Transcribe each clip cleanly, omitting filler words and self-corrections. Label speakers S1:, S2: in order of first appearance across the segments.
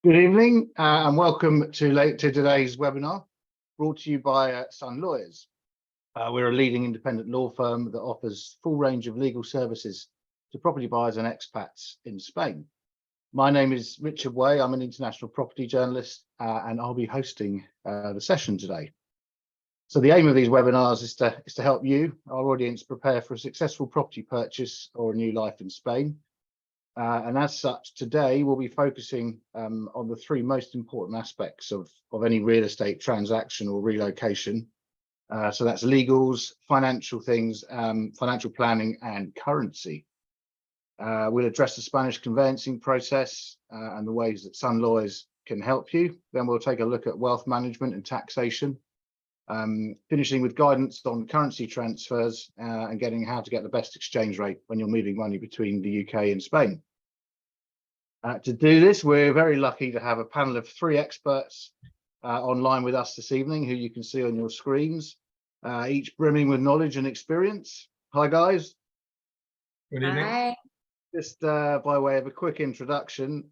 S1: Good evening and welcome to today's webinar brought to you by Sun Lawyers. We're a leading independent law firm that offers full range of legal services to property buyers and expats in Spain. My name is Richard Way. I'm an international property journalist and I'll be hosting the session today. So the aim of these webinars is to help you, our audience, prepare for a successful property purchase or a new life in Spain. And as such, today we'll be focusing on the three most important aspects of any real estate transaction or relocation. So that's legals, financial things, financial planning and currency. We'll address the Spanish conveyancing process and the ways that Sun Lawyers can help you. Then we'll take a look at wealth management and taxation, finishing with guidance on currency transfers and getting how to get the best exchange rate when you're moving money between the UK and Spain. To do this, we're very lucky to have a panel of three experts online with us this evening, who you can see on your screens, each brimming with knowledge and experience. Hi, guys.
S2: Good evening.
S3: Hi.
S1: Just by way of a quick introduction,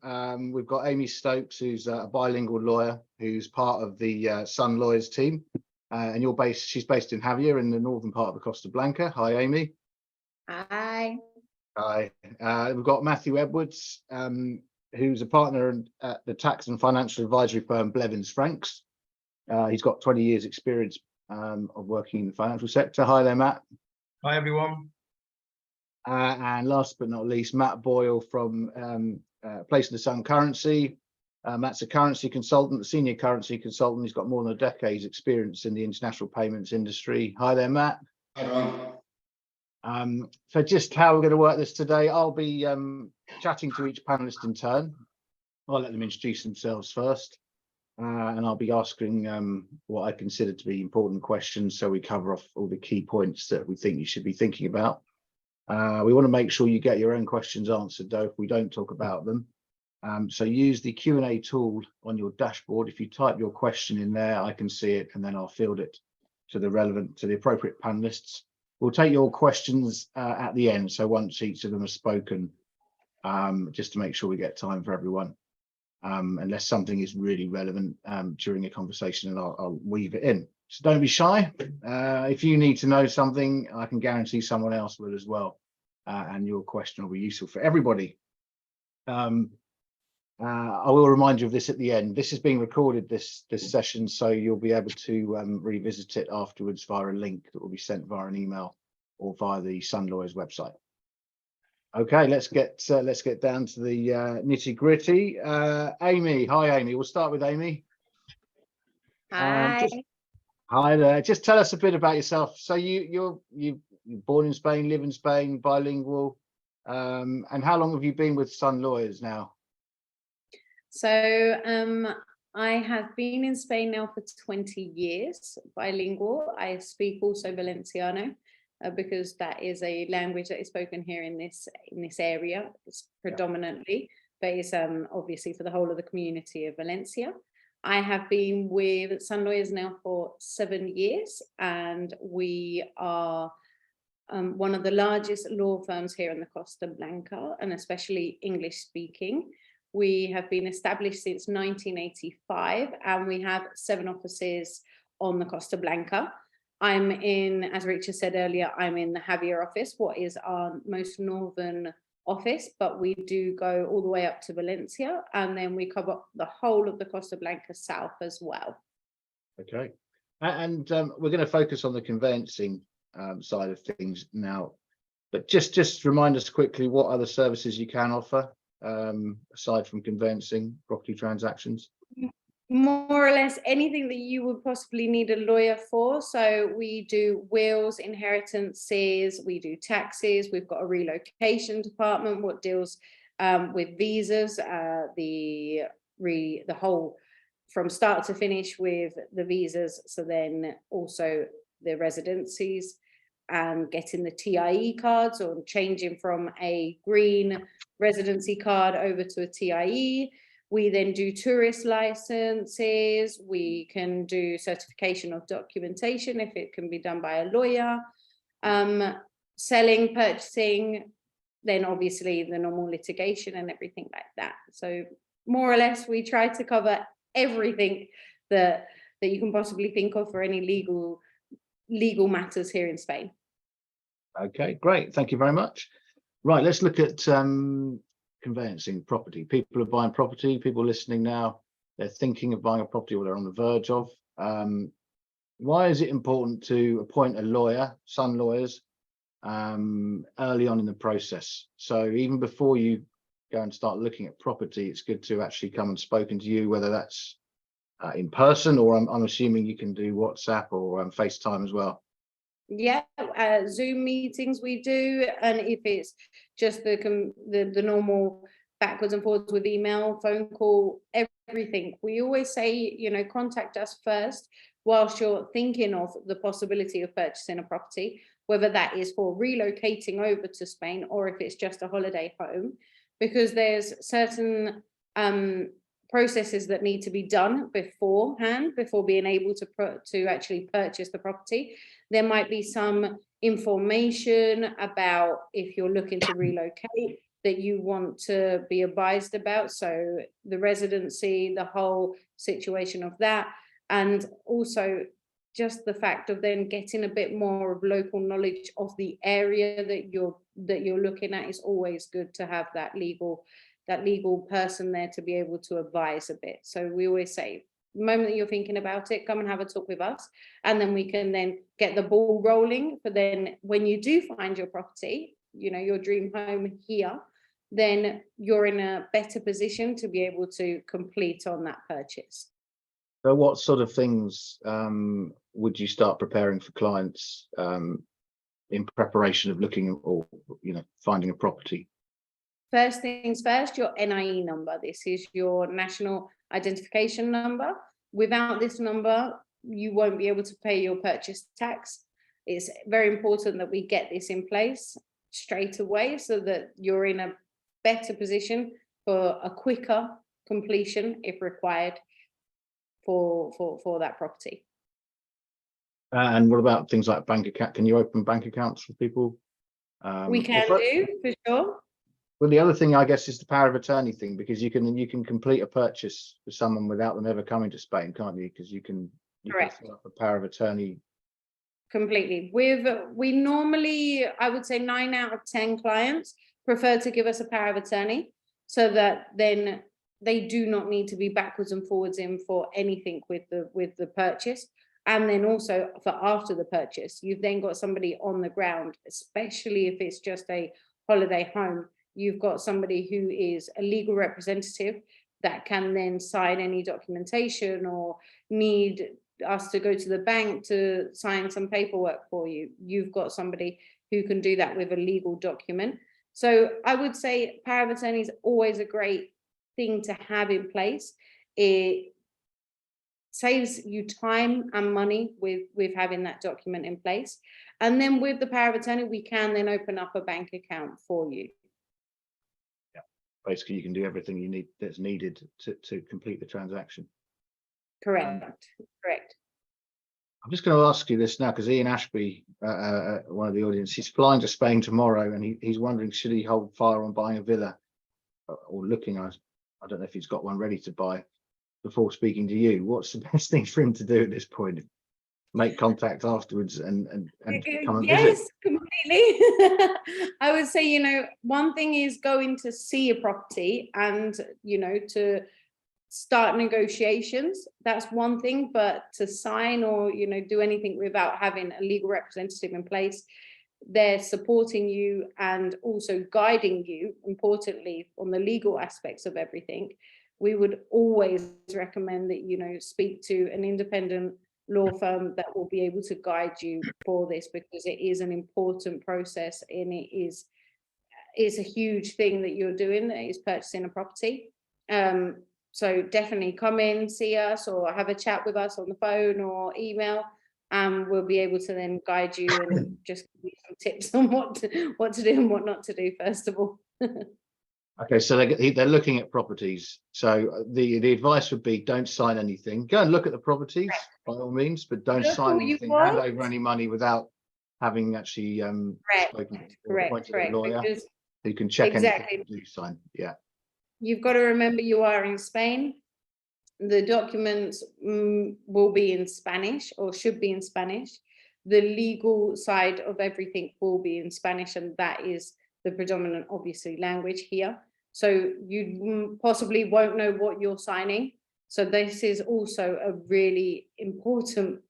S1: we've got Amy Stokes, who's a bilingual lawyer, who's part of the Sun Lawyers team. And she's based in Javier in the northern part of the Costa Blanca. Hi, Amy.
S3: Hi.
S1: Hi. We've got Matthew Edwards, who's a partner at the tax and financial advisory firm Blevins. He's got 20 years experience of working in the financial sector. Hi there, Matt.
S2: Hi, everyone.
S1: And last but not least, Matt Boyle from Place in the Sun Currency. Matt's a currency consultant, a senior currency consultant. He's got more than a decade's experience in the international payments industry. Hi there, Matt.
S4: Hi, everyone.
S1: So just how we're going to work this today, I'll be chatting to each panelist in turn. I'll let them introduce themselves first, and I'll be asking what I consider to be important questions, so we cover off all the key points that we think you should be thinking about. We want to make sure you get your own questions answered, though, if we don't talk about them. So use the Q&A tool on your dashboard. If you type your question in there, I can see it, and then I'll field it to the appropriate panelists. We'll take your questions at the end, so once each of them has spoken, just to make sure we get time for everyone, unless something is really relevant during a conversation, and I'll weave it in. So don't be shy. If you need to know something, I can guarantee someone else will as well, and your question will be useful for everybody. I will remind you of this at the end. This is being recorded, this session, so you'll be able to revisit it afterwards via a link that will be sent via an email or via the Sun Lawyers website. Okay, let's get down to the nitty gritty. Amy, hi Amy. We'll start with Amy.
S3: Hi.
S1: Hi there. Just tell us a bit about yourself. So you're born in Spain, live in Spain, bilingual, and how long have you been with Sun Lawyers now?
S3: So I have been in Spain now for 20 years, bilingual. I speak also Valenciano because that is a language that is spoken here in this area. It's predominantly, but it's obviously for the whole of the community of Valencia. I have been with Sun Lawyers now for 7 years, and we are one of the largest law firms here in the Costa Blanca, and especially English speaking. We have been established since 1985, and we have 7 offices on the Costa Blanca. I'm in, as Richard said earlier, I'm in the Javier office, what is our most northern office, but we do go all the way up to Valencia, and then we cover the whole of the Costa Blanca south as well. Okay, and we're going to focus on the conveyancing side of things now, but just remind us quickly what other services you can offer aside from conveyancing property transactions. More or less anything that you would possibly need a lawyer for. So we do wills, inheritances, we do taxes, we've got a relocation department what deals with visas, the whole from start to finish with the visas, so then also the residencies and getting the TIE cards or changing from a green residency card over to a TIE. We then do tourist licenses. We can do certification of documentation if it can be done by a lawyer. Selling, purchasing, then obviously the normal litigation and everything like that. So more or less, we try to cover everything that you can possibly think of for any legal matters here in Spain.
S1: Okay, great. Thank you very much. Right, let's look at conveyancing property. People are buying property. People listening now, they're thinking of buying a property or they're on the verge of. Why is it important to appoint a lawyer, Sun Lawyers, early on in the process? So even before you go and start looking at property, it's good to actually come and spoken to you, whether that's in person, or I'm assuming you can do WhatsApp or FaceTime as well.
S3: Yeah, Zoom meetings we do, and if it's just the normal backwards and forwards with email, phone call, everything, we always say, you know, contact us first whilst you're thinking of the possibility of purchasing a property, whether that is for relocating over to Spain or if it's just a holiday home, because there's certain processes that need to be done beforehand before being able to actually purchase the property. There might be some information about if you're looking to relocate that you want to be advised about, so the residency, the whole situation of that, and also just the fact of then getting a bit more of local knowledge of the area that you're looking at. Is always good to have that legal person there to be able to advise a bit. So we always say, the moment that you're thinking about it, come and have a talk with us, and then we can then get the ball rolling. But then when you do find your property, you know, your dream home here, then you're in a better position to be able to complete on that purchase.
S1: So what sort of things would you start preparing for clients in preparation of looking or, you know, finding a property?
S3: First things first, your NIE number. This is your national identification number. Without this number, you won't be able to pay your purchase tax. It's very important that we get this in place straight away so that you're in a better position for a quicker completion if required for that property.
S1: And what about things like bank account? Can you open bank accounts for people?
S3: We can do, for sure.
S1: Well, the other thing, I guess, is the power of attorney thing, because you can complete a purchase for someone without them ever coming to Spain, can't you? Because you can set up a power of attorney.
S3: Completely. We normally, I would say 9 out of 10 clients prefer to give us a power of attorney, so that then they do not need to be backwards and forwards in for anything with the purchase. And then also for after the purchase, you've then got somebody on the ground, especially if it's just a holiday home. You've got somebody who is a legal representative that can then sign any documentation or need us to go to the bank to sign some paperwork for you. You've got somebody who can do that with a legal document. So I would say power of attorney is always a great thing to have in place. It saves you time and money with having that document in place. And then with the power of attorney, we can then open up a bank account for you.
S1: Basically, you can do everything you need that's needed to complete the transaction.
S3: Correct. Correct.
S1: I'm just going to ask you this now, because Ian Ashby, one of the audience, he's flying to Spain tomorrow, and he's wondering, should he hold fire on buying a villa, or looking? I don't know if he's got one ready to buy before speaking to you. What's the best thing for him to do at this point? Make contact afterwards and come and visit?
S3: Yes, completely. I would say, you know, one thing is going to see a property and, you know, to start negotiations. That's one thing, but to sign or, you know, do anything without having a legal representative in place, they're supporting you and also guiding you, importantly, on the legal aspects of everything. We would always recommend that, you know, speak to an independent law firm that will be able to guide you for this, because it is an important process, and it's a huge thing that you're doing, that is purchasing a property. So definitely come in, see us, or have a chat with us on the phone or email, and we'll be able to then guide you and just give you some tips on what to do and what not to do, first of all.
S1: Okay, so they're looking at properties. So the advice would be, don't sign anything. Go and look at the properties by all means, but don't sign anything. Hand over any money without having actually spoken or appointed a lawyer who can check anything you do sign. Yeah.
S3: You've got to remember you are in Spain. The documents will be in Spanish, or should be in Spanish. The legal side of everything will be in Spanish, and that is the predominant, obviously, language here. So you possibly won't know what you're signing. So this is also a really important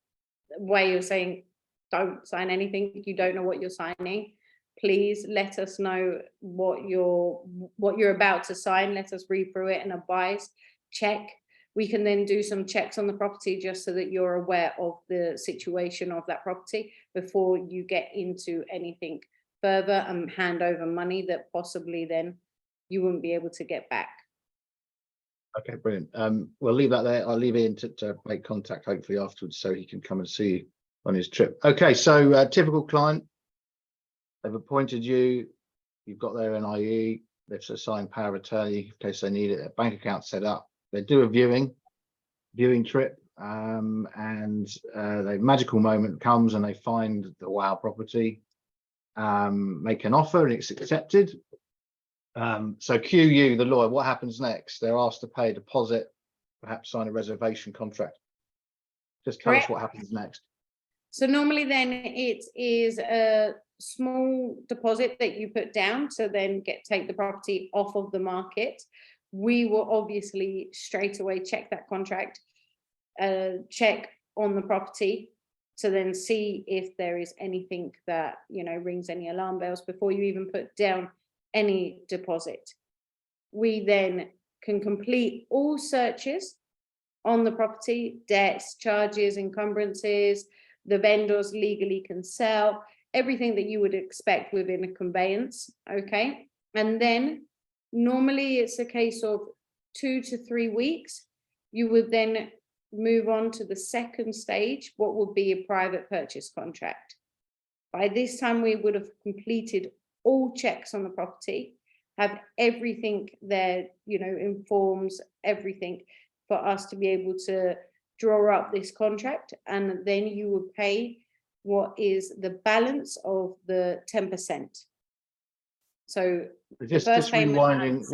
S3: way of saying, don't sign anything if you don't know what you're signing. Please let us know what you're about to sign. Let us read through it and advise, check. We can then do some checks on the property just so that you're aware of the situation of that property before you get into anything further and hand over money that possibly then you wouldn't be able to get back.
S1: Okay, brilliant. We'll leave that there. I'll leave Ian to make contact hopefully afterwards so he can come and see you on his trip. Okay, so typical client, they've appointed you, you've got their NIE, they've assigned power of attorney in case they need it, a bank account set up, they do a viewing trip, and the magical moment comes and they find the wow property, make an offer and it's accepted. So QU, the lawyer, what happens next? They're asked to pay a deposit, perhaps sign a reservation contract. Just tell us what happens next.
S3: So normally then it is a small deposit that you put down to then take the property off of the market. We will obviously straight away check that contract, check on the property to then see if there is anything that, you know, rings any alarm bells before you even put down any deposit. We then can complete all searches on the property, debts, charges, encumbrances. The vendors legally can sell, everything that you would expect within a conveyance. Okay, and then normally it's a case of 2 to 3 weeks. You would then move on to the second stage, what would be a private purchase contract. By this time we would have completed all checks on the property, have everything there, you know, informs everything for us to be able to draw up this contract, and then you would pay what is the balance of the 10%. So
S1: Just rewinding,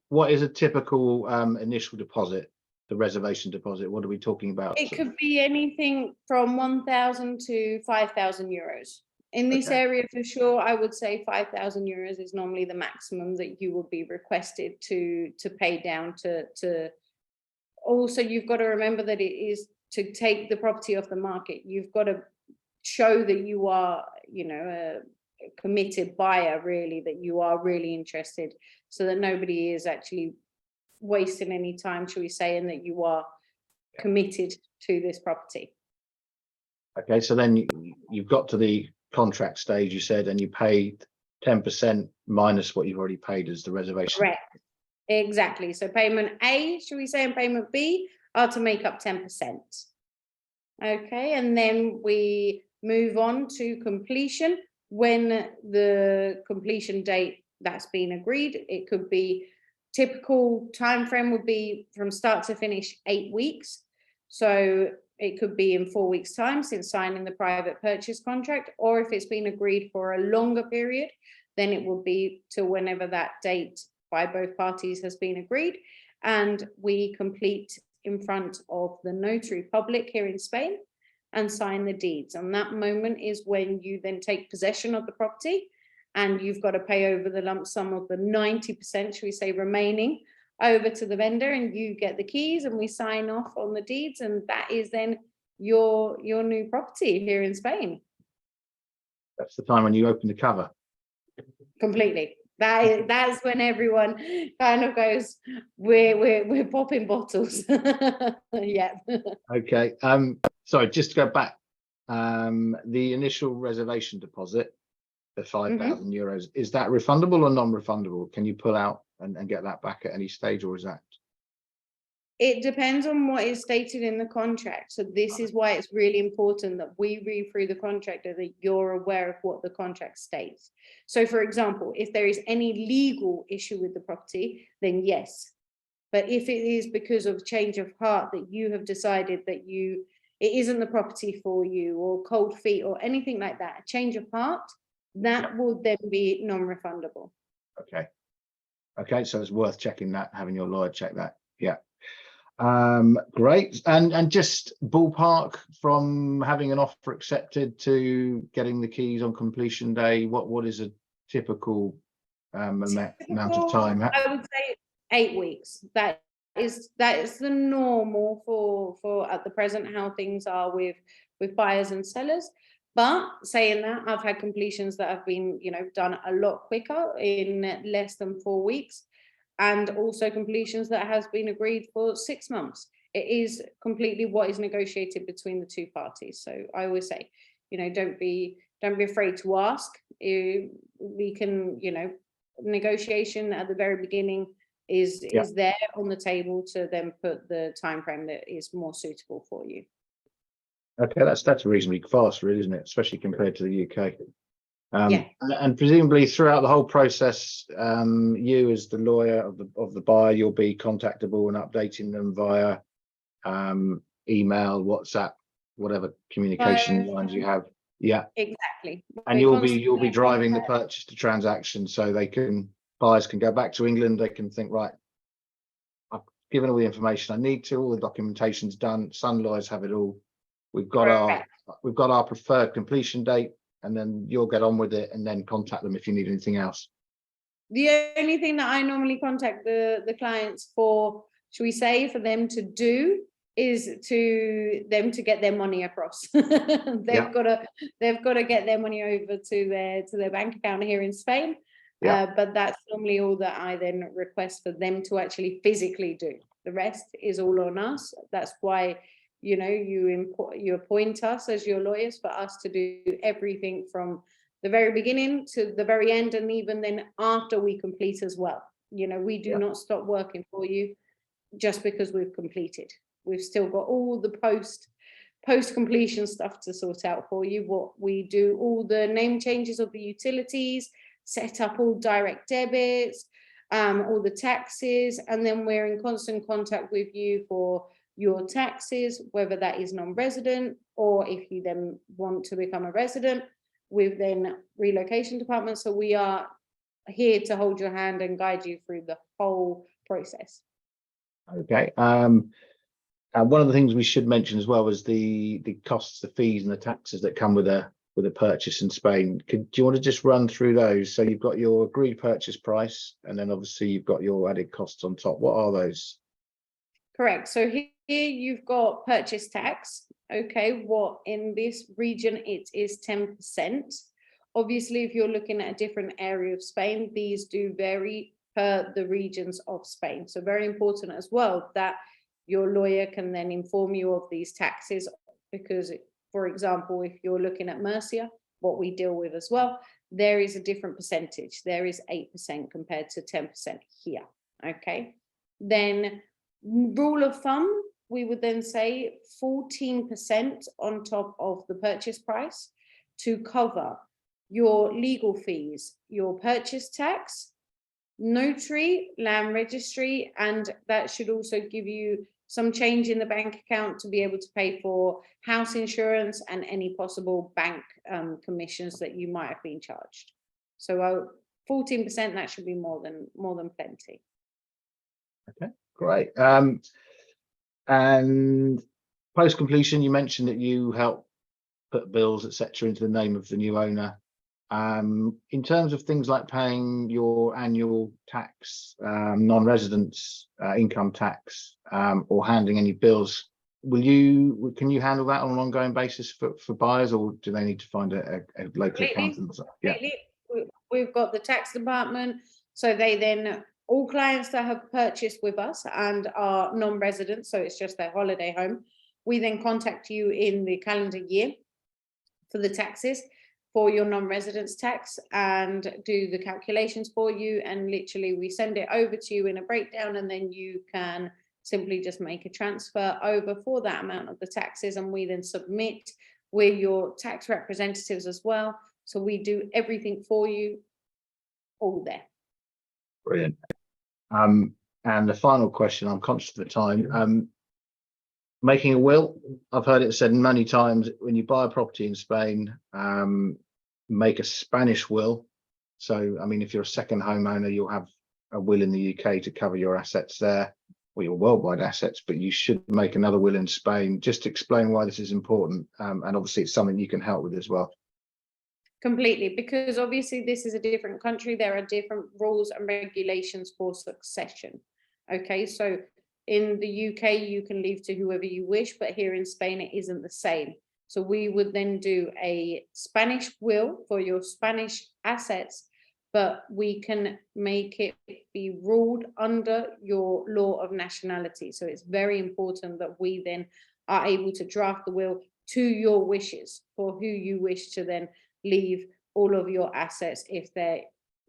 S1: what is a typical initial deposit, the reservation deposit? What are we talking about?
S3: It could be anything from 1,000 to 5,000 euros. In this area, for sure, I would say 5,000 euros is normally the maximum that you would be requested to pay down to. Also, you've got to remember that it is to take the property off the market. You've got to show that you are, you know, a committed buyer, really, that you are really interested, so that nobody is actually wasting any time, shall we say, and that you are committed to this property.
S1: Okay, so then you've got to the contract stage, you said, and you paid 10% minus what you've already paid as the reservation.
S3: Correct. Exactly. So payment A, should we say, and payment B are to make up 10%. Okay, and then we move on to completion. When the completion date that's been agreed, it could be typical time frame would be from start to finish 8 weeks. So it could be in 4 weeks' time since signing the private purchase contract, or if it's been agreed for a longer period, then it will be to whenever that date by both parties has been agreed, and we complete in front of the notary public here in Spain and sign the deeds. And that moment is when you then take possession of the property, and you've got to pay over the lump sum of the 90%, should we say, remaining over to the vendor, and you get the keys and we sign off on the deeds, and that is then your new property here in Spain.
S1: That's the time when you open the cover.
S3: Completely. That's when everyone kind of goes, we're popping bottles. Yeah.
S1: Okay. Sorry, just to go back. The initial reservation deposit, the 5,000 euros, is that refundable or non-refundable? Can you pull out and get that back at any stage, or is that?
S3: It depends on what is stated in the contract. So this is why it's really important that we read through the contract and that you're aware of what the contract states. So for example, if there is any legal issue with the property, then yes. But if it is because of change of heart that you have decided that it isn't the property for you, or cold feet or anything like that, a change of heart, that will then be non-refundable.
S1: Okay. Okay, so it's worth checking that, having your lawyer check that. Yeah. Great. And just ballpark from having an offer accepted to getting the keys on completion day, what is a typical amount of time?
S3: I would say 8 weeks. That is the normal for at the present how things are with buyers and sellers. But saying that, I've had completions that have been, done a lot quicker in less than 4 weeks, and also completions that has been agreed for 6 months. It is completely what is negotiated between the two parties. So I always say, don't be afraid to ask. We can, negotiation at the very beginning is there on the table to then put the time frame that is more suitable for you.
S1: Okay, that's reasonably fast, really, isn't it? Especially compared to the UK.
S3: Yeah.
S1: And presumably throughout the whole process, you as the lawyer of the buyer, you'll be contactable and updating them via email, WhatsApp, whatever communication lines you have. Yeah,
S3: Exactly.
S1: and
S3: We're
S1: you'll be
S3: constantly
S1: driving the purchase to transaction, so buyers can go back to England. They can think, right, I've given all the information I need to, all the documentation's done. Sun lawyers have it all. We've got our preferred completion date, and then you'll get on with it and then contact them if you need anything else.
S3: The only thing that I normally contact the clients for, should we say, for them to do, is to get their money across. They've got to get their money over to their bank account here in Spain. But that's normally all that I then request for them to actually physically do. The rest is all on us. That's why you appoint us as your lawyers, for us to do everything from the very beginning to the very end, and even then after we complete as well. We do not stop working for you just because we've completed. We've still got all the post completion stuff to sort out for you. What we do, all the name changes of the utilities, set up all direct debits, all the taxes, and then we're in constant contact with you for your taxes, whether that is non-resident, or if you then want to become a resident, with then relocation department. So we are here to hold your hand and guide you through the whole process.
S1: Okay. One of the things we should mention as well is the costs, the fees, and the taxes that come with a purchase in Spain. Do you want to just run through those? So you've got your agreed purchase price, and then obviously you've got your added costs on top. What are those?
S3: Correct. So here you've got purchase tax. Okay, what in this region it is 10%. Obviously, if you're looking at a different area of Spain, these do vary per the regions of Spain. So very important as well that your lawyer can then inform you of these taxes, because, for example, if you're looking at Murcia, what we deal with as well, there is a different percentage. There is 8% compared to 10% here. Okay, then rule of thumb, we would then say 14% on top of the purchase price to cover your legal fees, your purchase tax, notary, land registry, and that should also give you some change in the bank account to be able to pay for house insurance and any possible bank commissions that you might have been charged. So 14%, that should be more than plenty.
S1: Okay, great. And post completion, you mentioned that you help put bills, etc., into the name of the new owner. In terms of things like paying your annual tax, non-residents income tax, or handling any bills, can you handle that on an ongoing basis for buyers, or do they need to find a local accountant? Yeah.
S3: We've got the tax department, so they then, all clients that have purchased with us and are non-residents, so it's just their holiday home, we then contact you in the calendar year for the taxes, for your non-residence tax, and do the calculations for you, and literally we send it over to you in a breakdown, and then you can simply just make a transfer over for that amount of the taxes, and we then submit with your tax representatives as well. So we do everything for you all there.
S1: Brilliant. And the final question, I'm conscious of the time, making a will. I've heard it said many times, when you buy a property in Spain, make a Spanish will. So, I mean, if you're a second homeowner, you'll have a will in the UK to cover your assets there, or your worldwide assets, but you should make another will in Spain. Just explain why this is important, and obviously it's something you can help with as well.
S3: Completely, because obviously this is a different country. There are different rules and regulations for succession. Okay, so in the UK, you can leave to whoever you wish, but here in Spain, it isn't the same. So we would then do a Spanish will for your Spanish assets, but we can make it be ruled under your law of nationality. So it's very important that we then are able to draft the will to your wishes for who you wish to then leave all of your assets if there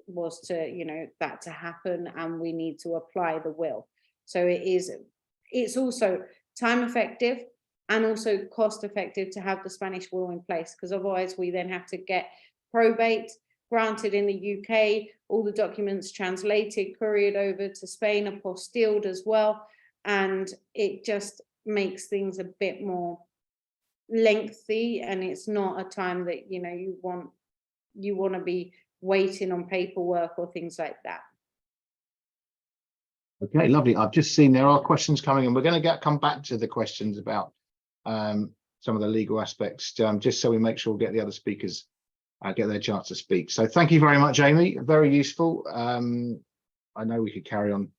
S3: was to, you know, that to happen and we need to apply the will. So it's also time effective and also cost effective to have the Spanish will in place, because otherwise we then have to get probate granted in the UK, all the documents translated, couriered over to Spain, apostilled as well, and it just makes things a bit more lengthy, and it's not a time that, you know, you want to be waiting on paperwork or things like that.
S1: Okay, lovely. I've just seen there are questions coming, and we're going to come back to the questions about some of the legal aspects, just so we make sure we get the other speakers get their chance to speak. So thank you very much, Amy. Very useful. I know we could carry on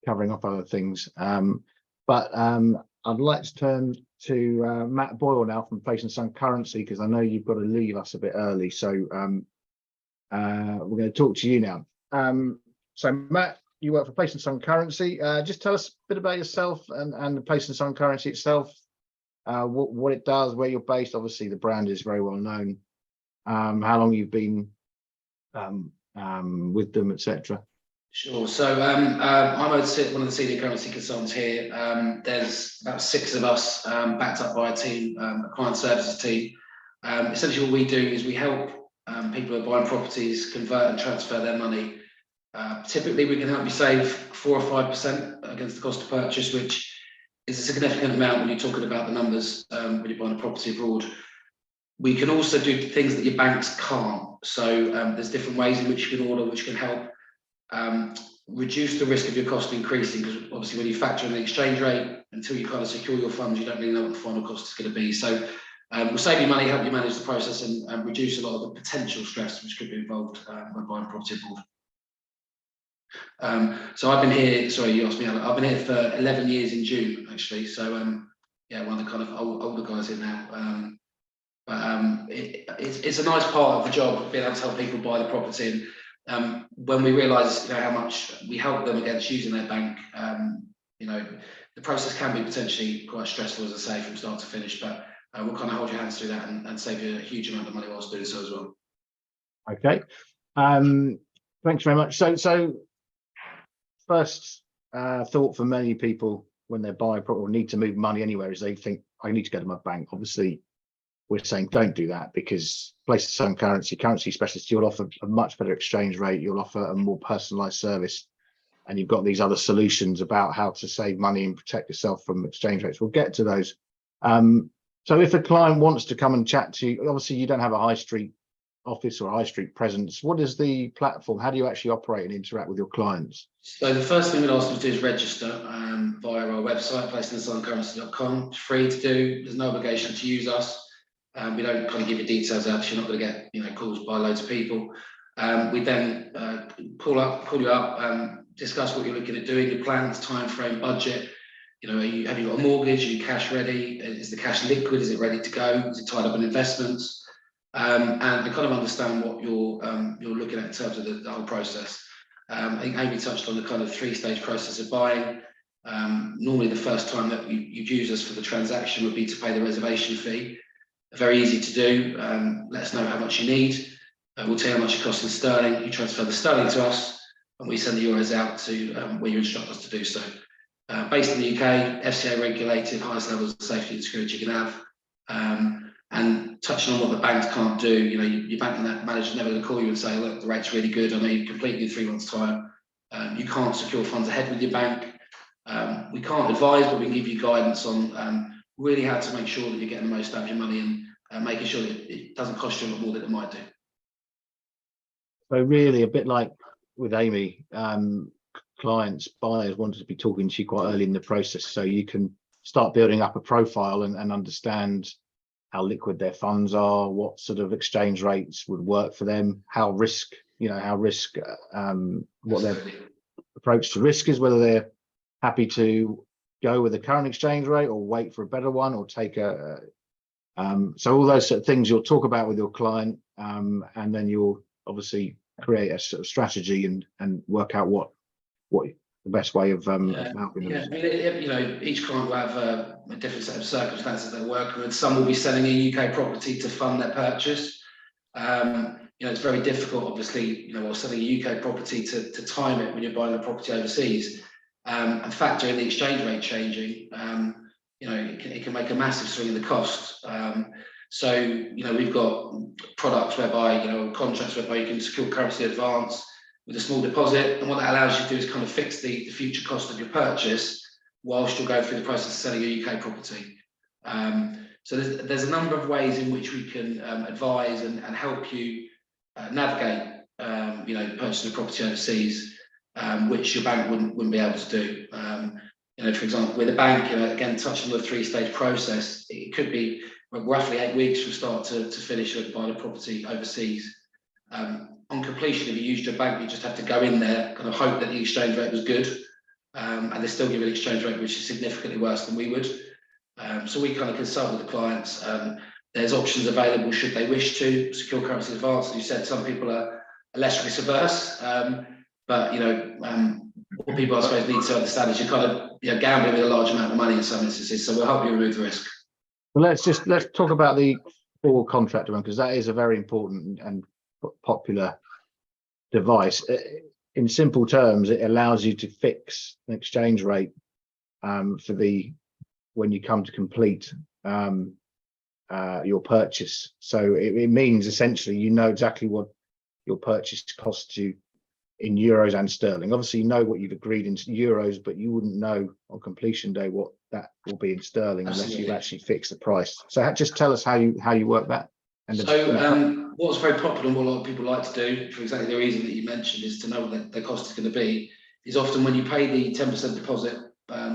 S1: covering off other things, but I'd like to turn to Matt Boyle now from Place and Son Currency, because I know you've got to leave us a bit early. So we're going to talk to you now. So Matt, you work for Place and Son Currency. Just tell us a bit about yourself and the Place and Son Currency itself, what it does, where you're based. Obviously, the brand is very well known. How long you've been with them, etc.
S4: Sure. So I'm one of the senior currency consultants here. There's about 6 of us, backed up by a team, a client services team. Essentially, what we do is we help people who are buying properties convert and transfer their money. Typically, we can help you save 4 or 5% against the cost of purchase, which is a significant amount when you're talking about the numbers when you're buying a property abroad. We can also do things that your banks can't. So there's different ways in which you can order, which can help reduce the risk of your cost increasing, because obviously when you factor in the exchange rate, until you kind of secure your funds, you don't really know what the final cost is going to be. So we'll save you money, help you manage the process, and reduce a lot of the potential stress which could be involved when buying property abroad. So I've been here, sorry, you asked me, I've been here for 11 years in June, actually. So yeah, one of the kind of older guys here now. It's a nice part of the job, being able to help people buy the property. And when we realise, you know, how much we help them against using their bank, you know, the process can be potentially quite stressful, as I say, from start to finish. But we'll kind of hold your hands through that and save you a huge amount of money whilst doing so as well.
S1: Okay. Thanks very much. So first thought for many people when they buy a property or need to move money anywhere is they think, I need to go to my bank. Obviously, we're saying don't do that, because Place and Son currency specialist, you'll offer a much better exchange rate, you'll offer a more personalized service, and you've got these other solutions about how to save money and protect yourself from exchange rates. We'll get to those. So if a client wants to come and chat to you, obviously you don't have a high street office or a high street presence. What is the platform? How do you actually operate and interact with your clients?
S4: So the first thing we'd ask them to do is register via our website, placeandsonscurrency.com. It's free to do. There's no obligation to use us. We don't kind of give you details out, so you're not going to get, you know, calls by loads of people. We then call you up, discuss what you're looking at doing, your plans, time frame, budget. You know, have you got a mortgage? Are you cash ready? Is the cash liquid? Is it ready to go? Is it tied up in investments? And to kind of understand what you're looking at in terms of the whole process. I think Amy touched on the kind of 3-stage process of buying. Normally, the first time that you'd use us for the transaction would be to pay the reservation fee. Very easy to do. Let us know how much you need. We'll tell you how much it costs in sterling. You transfer the sterling to us, and we send the euros out to where you instruct us to do so. Based in the UK, FCA regulated, highest levels of safety and security you can have. And touching on what the banks can't do, you know, your bank manager is never going to call you and say, look, the rate's really good, I know you completely in 3 months' time. You can't secure funds ahead with your bank. We can't advise, but we can give you guidance on really how to make sure that you're getting the most out of your money and making sure that it doesn't cost you a lot more than it might do.
S1: So really a bit like with Amy, clients, buyers wanted to be talking to you quite early in the process, so you can start building up a profile and understand how liquid their funds are, what sort of exchange rates would work for them, what their
S4: Absolutely.
S1: approach to risk is, whether they're happy to go with the current exchange rate or wait for a better one, or take so all those sort of things you'll talk about with your client, and then you'll obviously create a sort of strategy and work out what the best way of helping them
S4: Yeah,
S1: is.
S4: I mean, each client will have a different set of circumstances they're working with. Some will be selling a UK property to fund their purchase. It's very difficult, obviously, or selling a UK property to time it when you're buying a property overseas, and factor in the exchange rate changing. It can make a massive swing in the cost. We've got products whereby, contracts whereby you can secure currency advance with a small deposit, and what that allows you to do is kind of fix the future cost of your purchase whilst you're going through the process of selling a UK property. So there's a number of ways in which we can advise and help you navigate, purchasing a property overseas, which your bank wouldn't be able to do. For example, with a bank, again, touching on the 3-stage process, it could be roughly 8 weeks from start to finish of buying a property overseas. On completion, if you used your bank, you just have to go in there, kind of hope that the exchange rate was good, and they still give an exchange rate which is significantly worse than we would. So we kind of consult with the clients. There's options available should they wish to secure currency advance. As you said, some people are less risk averse, but what people I suppose need to understand is you're kind of gambling with a large amount of money in some instances. So we'll help you remove the risk.
S1: Well, let's talk about the forward contract one, because that is a very important and popular device. In simple terms, it allows you to fix an exchange rate when you come to complete your purchase. So it means essentially you know exactly what your purchase costs you in euros and sterling. Obviously, you know what you've agreed in euros, but you wouldn't know on completion day what that will be in sterling unless you've actually fixed the price. So just tell us how you work that.
S4: What's very popular and what a lot of people like to do, for exactly the reason that you mentioned, is to know what their cost is going to be, is often when you pay the 10% deposit,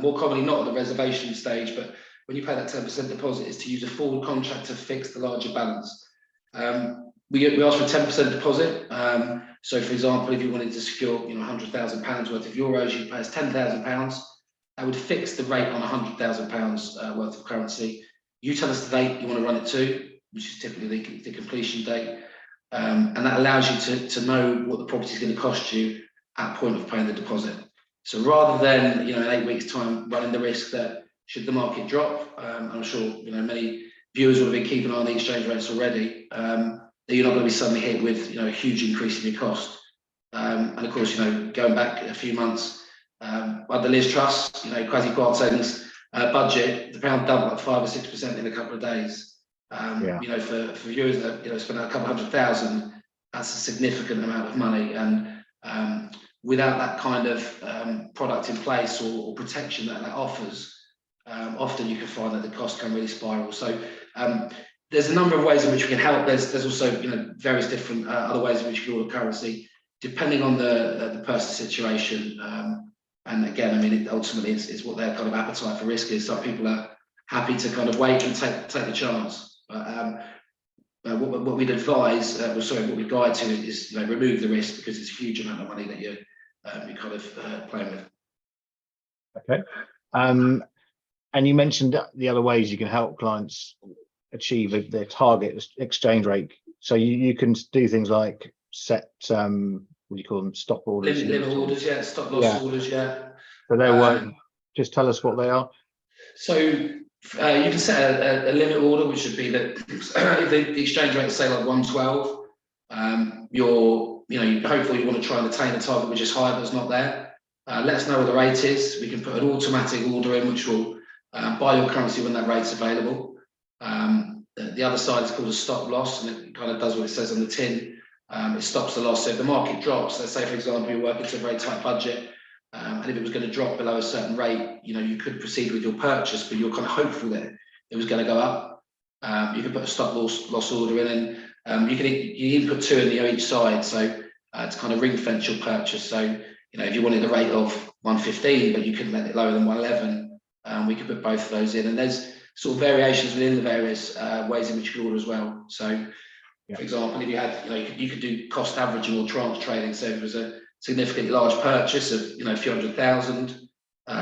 S4: more commonly not at the reservation stage, but when you pay that 10% deposit, is to use a forward contract to fix the larger balance. We ask for a 10% deposit. So, for example, if you wanted to secure, £100,000 worth of euros, you pay us £10,000. That would fix the rate on £100,000 worth of currency. You tell us the date you want to run it to, which is typically the completion date, and that allows you to know what the property is going to cost you at point of paying the deposit. So rather than in 8 weeks' time running the risk that should the market drop, I'm sure many viewers will have been keeping an eye on the exchange rates already, that you're not going to be suddenly hit with a huge increase in your cost. And of course, going back a few months, by the Liz Truss, Kwasi Kwarteng's budget, the pound doubled like 5 or 6% in a couple of days. For viewers that spend a couple $100,000, that's a significant amount of money, and without that kind of product in place or protection that offers, often you can find that the cost can really spiral. So there's a number of ways in which we can help. There's also various different other ways in which you can order currency, depending on the person's situation. And again, I mean, ultimately it's what their kind of appetite for risk is. Some people are happy to kind of wait and take the chance. What we'd advise, what we guide to is remove the risk, because it's a huge amount of money that you're kind of playing with.
S1: Okay. And you mentioned the other ways you can help clients achieve their target exchange rate. So you can do things like set, what do you call them, stop orders?
S4: Limit orders, stop loss orders,
S1: So they're working. Just tell us what they are.
S4: So you can set a limit order, which would be that if the exchange rate is, say, like 112, hopefully you want to try and attain a target which is higher, but it's not there. Let us know what the rate is. We can put an automatic order in, which will buy your currency when that rate's available. The other side is called a stop loss, and it kind of does what it says on the tin. It stops the loss. So if the market drops, let's say, for example, you're working to a very tight budget, and if it was going to drop below a certain rate, you could proceed with your purchase, but you're kind of hopeful that it was going to go up. You can put a stop loss order in, and you can put 2 in each side, so to kind of ring fence your purchase. So if you wanted a rate of 115, but you couldn't let it lower than 111, we could put both of those in. And there's sort of variations within the various ways in which you could order as well. So, for example, if you had, you could do cost averaging or tranche trading. So if it was a significantly large purchase of, a few $100,000,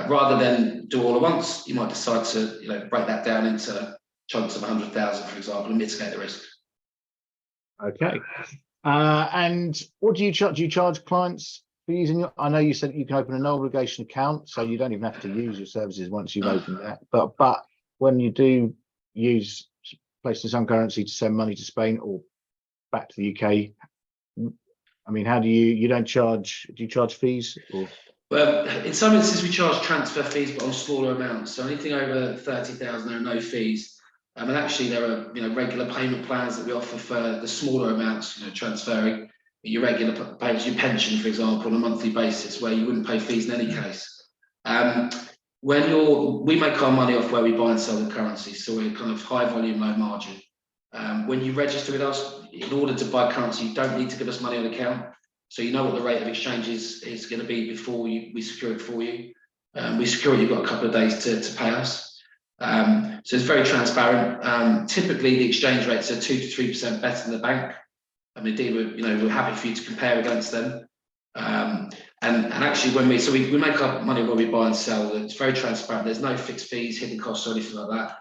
S4: rather than do all at once, you might decide to, break that down into chunks of 100,000, for example, and mitigate the risk.
S1: Okay. And what do you charge? Do you charge clients for using your? I know you said you can open a no obligation account, so you don't even have to use your services once you've opened that. But when you do use Placing Sun Currency to send money to Spain or back to the UK, I mean, how do you don't charge? Do you charge fees? Or?
S4: Well, in some instances we charge transfer fees, but on smaller amounts. So anything over 30,000, there are no fees. And actually, there are regular payment plans that we offer for the smaller amounts. Transferring your regular payments, your pension, for example, on a monthly basis, where you wouldn't pay fees in any case. We make our money off where we buy and sell the currency, so we're kind of high volume, low margin. When you register with us, in order to buy currency, you don't need to give us money on account. So you know what the rate of exchange is going to be before we secure it for you. We secure it, you've got a couple of days to pay us. So it's very transparent. Typically, the exchange rates are 2 to 3% better than the bank. I mean, indeed, we're happy for you to compare against them. And actually, when we make our money when we buy and sell, it's very transparent. There's no fixed fees, hidden costs, or anything like that.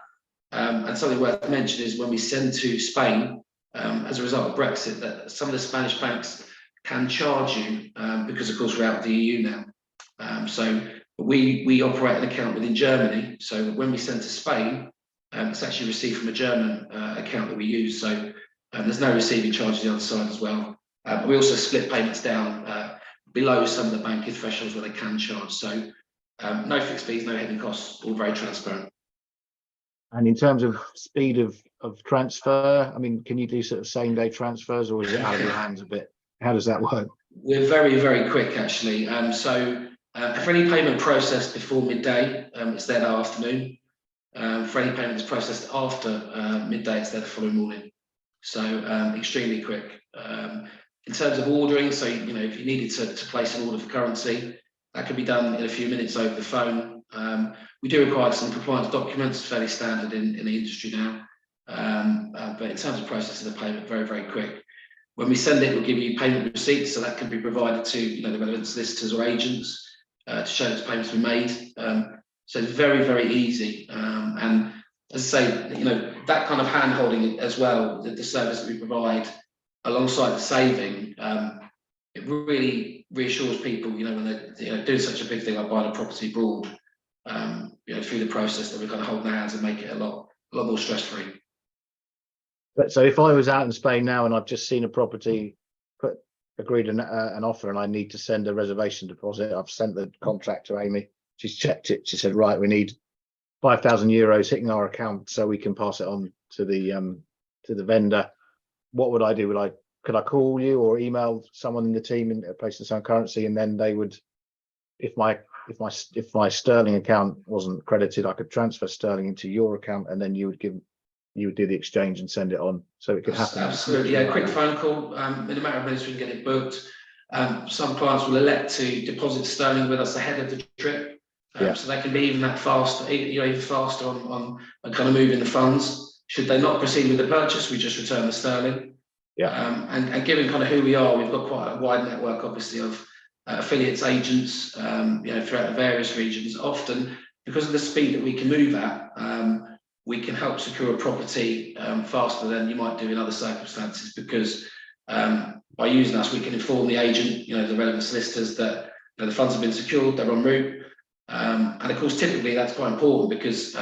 S4: And something worth mentioning is when we send to Spain, as a result of Brexit, that some of the Spanish banks can charge you because, of course, we're out of the EU now. So we operate an account within Germany. So when we send to Spain, it's actually received from a German account that we use. So there's no receiving charges the other side as well. We also split payments down below some of the banking thresholds where they can charge. So no fixed fees, no hidden costs, all very transparent.
S1: And in terms of speed of transfer, I mean, can you do sort of same day transfers, or is it out of your hands a bit? How does that work?
S4: We're very, very quick, actually. So for any payment processed before midday, it's there that afternoon. For any payment that's processed after midday, it's there the following morning. So extremely quick. In terms of ordering, so if you needed to place an order for currency, that can be done in a few minutes over the phone. We do require some compliance documents, fairly standard in the industry now. But in terms of processing the payment, very, very quick. When we send it, we'll give you payment receipts, so that can be provided to the relevant solicitors or agents to show that payments were made. So it's very, very easy. And as I say, that kind of hand-holding as well, the service that we provide alongside the saving, it really reassures people, when they're doing such a big thing like buying a property abroad, through the process that we're kind of holding their hands and make it a lot more stress-free.
S1: But so if I was out in Spain now and I've just seen a property, agreed an offer, and I need to send a reservation deposit, I've sent the contract to Amy. She's checked it. She said, right, we need 5,000 euros hitting our account so we can pass it on to the vendor. What would I do? Could I call you or email someone in the team in Placing Sun Currency, and then they would, if my sterling account wasn't credited, I could transfer sterling into your account, and then you would do the exchange and send it on, so it could happen.
S4: Absolutely, yeah. Quick phone call. In a matter of minutes, we can get it booked. Some clients will elect to deposit sterling with us ahead of the trip, so they can be even that fast, even faster on kind of moving the funds. Should they not proceed with the purchase, we just return the sterling. And given kind of who we are, we've got quite a wide network, obviously, of affiliates, agents, throughout the various regions. Often, because of the speed that we can move at, we can help secure a property faster than you might do in other circumstances, because by using us, we can inform the agent, the relevant solicitors, that the funds have been secured, they're en route. And of course, typically that's quite important, because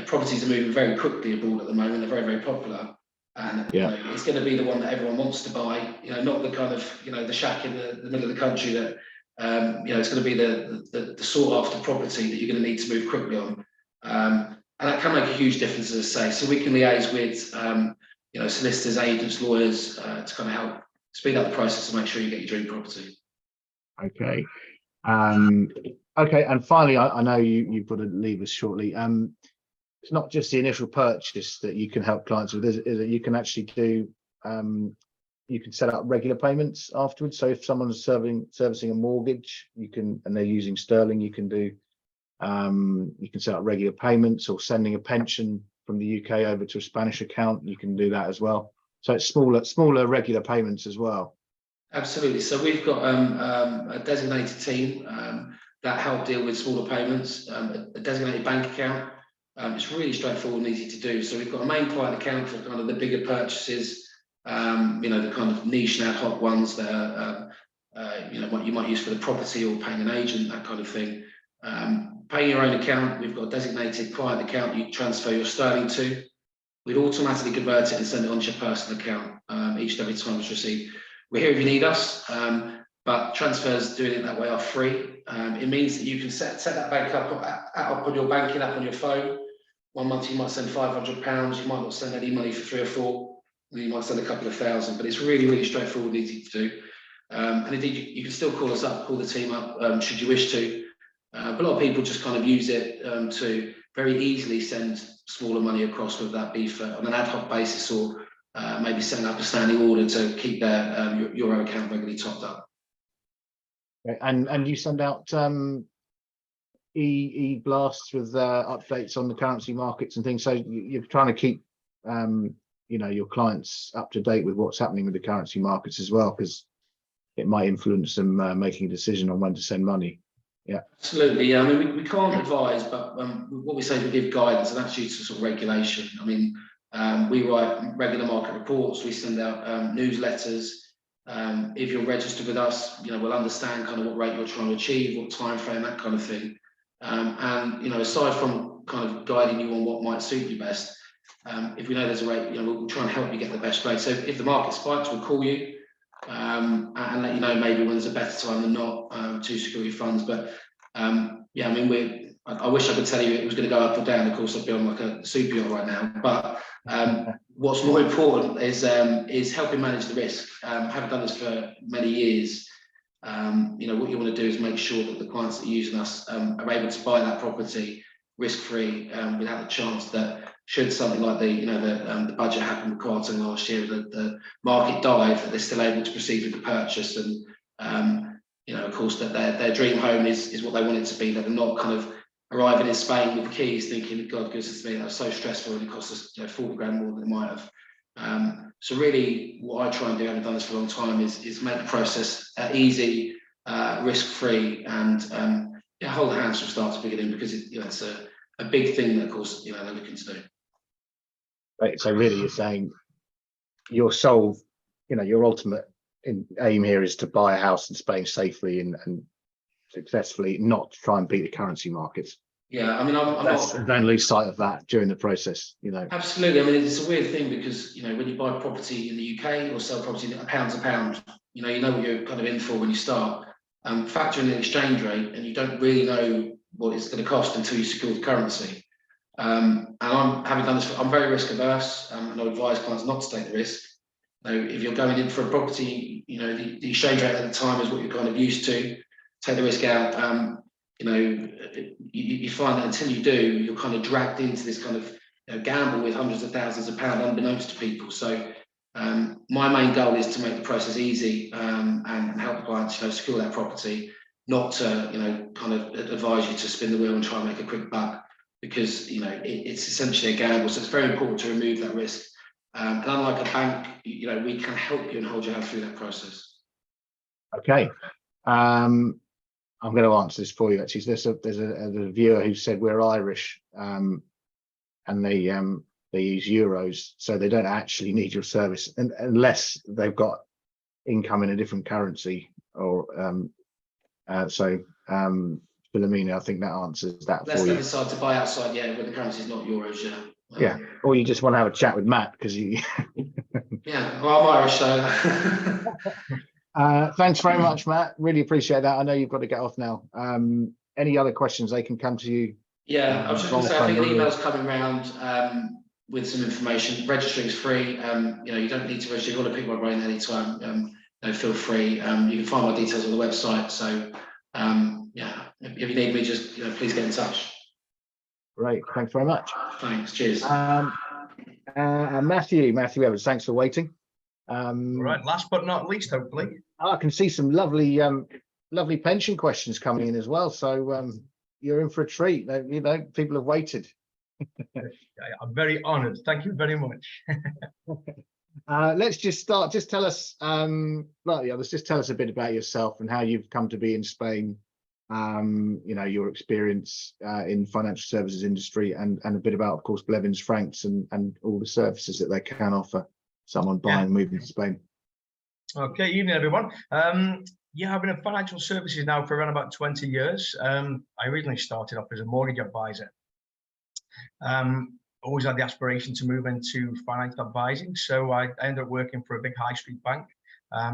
S4: properties are moving very quickly abroad at the moment. They're very, very popular. And it's going to be the one that everyone wants to buy, not the kind of, the shack in the middle of the country that, it's going to be the sought after property that you're going to need to move quickly on. And that can make a huge difference, as I say. So we can liaise with, solicitors, agents, lawyers to kind of help speed up the process and make sure you get your dream property.
S1: Okay. Okay. And finally, I know you've got to leave us shortly. It's not just the initial purchase that you can help clients with, is it? You can actually do you can set up regular payments afterwards. So if someone's servicing a mortgage, you can, and they're using sterling, you can do, you can set up regular payments, or sending a pension from the UK over to a Spanish account, you can do that as well. So it's smaller regular payments as well.
S4: Absolutely. So we've got a designated team that help deal with smaller payments, a designated bank account. It's really straightforward and easy to do. So we've got a main client account for kind of the bigger purchases, the kind of niche and ad hoc ones that are, what you might use for the property or paying an agent, that kind of thing. Paying your own account, we've got a designated client account you transfer your sterling to. We'd automatically convert it and send it onto your personal account each and every time it's received. We're here if you need us, but transfers doing it that way are free. It means that you can set that bank up on your banking app on your phone. One month you might send £500, you might not send any money for 3 or 4, you might send a couple of thousand, but it's really, really straightforward and easy to do. And indeed, you can still call us up, call the team up, should you wish to. But a lot of people just kind of use it to very easily send smaller money across, whether that be on an ad hoc basis or maybe setting up a standing order to keep their Euro account regularly topped up.
S1: And you send out e-blasts with updates on the currency markets and things. So you're trying to keep your clients up to date with what's happening with the currency markets as well, because it might influence them making a decision on when to send money. Yeah,
S4: absolutely. Yeah, I mean, we can't advise, but what we say is we give guidance, and that's due to sort of regulation. I mean, we write regular market reports, we send out newsletters. If you're registered with us, we'll understand kind of what rate you're trying to achieve, what time frame, that kind of thing. And aside from kind of guiding you on what might suit you best, if we know there's a rate, we'll try and help you get the best rate. So if the market spikes, we'll call you and let you know maybe when there's a better time than not to secure your funds. But yeah, I mean, I wish I could tell you it was going to go up or down. Of course, I'd be on like a super yacht right now. But what's more important is helping manage the risk. Having done this for many years, what you want to do is make sure that the clients that are using us are able to buy that property risk-free, without the chance that should something like the budget happen with Quarton last year, the market dive, that they're still able to proceed with the purchase. And of course, that their dream home is what they want it to be. That they're not kind of arriving in Spain with the keys thinking, God, goodness me, that was so stressful and it cost us 40 grand more than it might have. So really, what I try and do, having done this for a long time, is make the process easy, risk-free, and hold the hands from start to beginning, because it's a big thing that, of course, they're looking to do.
S1: Right. So really, you're saying your your ultimate aim here is to buy a house in Spain safely and successfully, not to try and beat the currency markets.
S4: Yeah, I mean,
S1: don't lose sight of that during the process.
S4: Absolutely. I mean, it's a weird thing because when you buy property in the UK or sell property at £1 a pound, you know what you're kind of in for when you start. Factor in the exchange rate, and you don't really know what it's going to cost until you secure the currency. And having done this, I'm very risk averse, and I advise clients not to take the risk. If you're going in for a property, the exchange rate at the time is what you're kind of used to. Take the risk out. You find that until you do, you're kind of dragged into this kind of gamble with hundreds of thousands of pounds unbeknownst to people. So my main goal is to make the process easy and help the clients secure that property, not to kind of advise you to spin the wheel and try and make a quick buck, because it's essentially a gamble. So it's very important to remove that risk. And unlike a bank, we can help you and hold your hand through that process. Okay.
S1: I'm going to answer this for you. Actually, there's a viewer who said we're Irish, and they use euros, so they don't actually need your service unless they've got income in a different currency. Or Philomena, I think that answers that for you.
S4: Unless they decide to buy outside, when the currency is not euros,
S1: yeah. Or you just want to have a chat with Matt because you.
S4: Yeah, well, I'm Irish, so.
S1: Thanks very much, Matt. Really appreciate that. I know you've got to get off now. Any other questions, they can come to you.
S4: Yeah, I was just going to say, I think an email's coming around with some information. Registering is free. You don't need to register. If you want to pick my brain anytime, feel free. You can find my details on the website. So, if you need me, just please get in touch.
S1: Great. Thanks very much.
S4: Thanks. Cheers.
S1: Matthew Evans, thanks for waiting.
S2: All right, last but not least, hopefully.
S1: I can see some lovely lovely pension questions coming in as well. So you're in for a treat. You know, people have waited.
S2: I'm very honoured. Thank you very much.
S1: Let's just start. Just tell us, like the others, just tell us a bit about yourself and how you've come to be in Spain. You know, your experience in financial services industry, and a bit about, of course, Blevins Franks and all the services that they can offer someone buying and moving to Spain.
S2: Okay, evening everyone. Yeah, I've been in financial services now for around about 20 years. I originally started off as a mortgage advisor. Always had the aspiration to move into financial advising, so I ended up working for a big high street bank.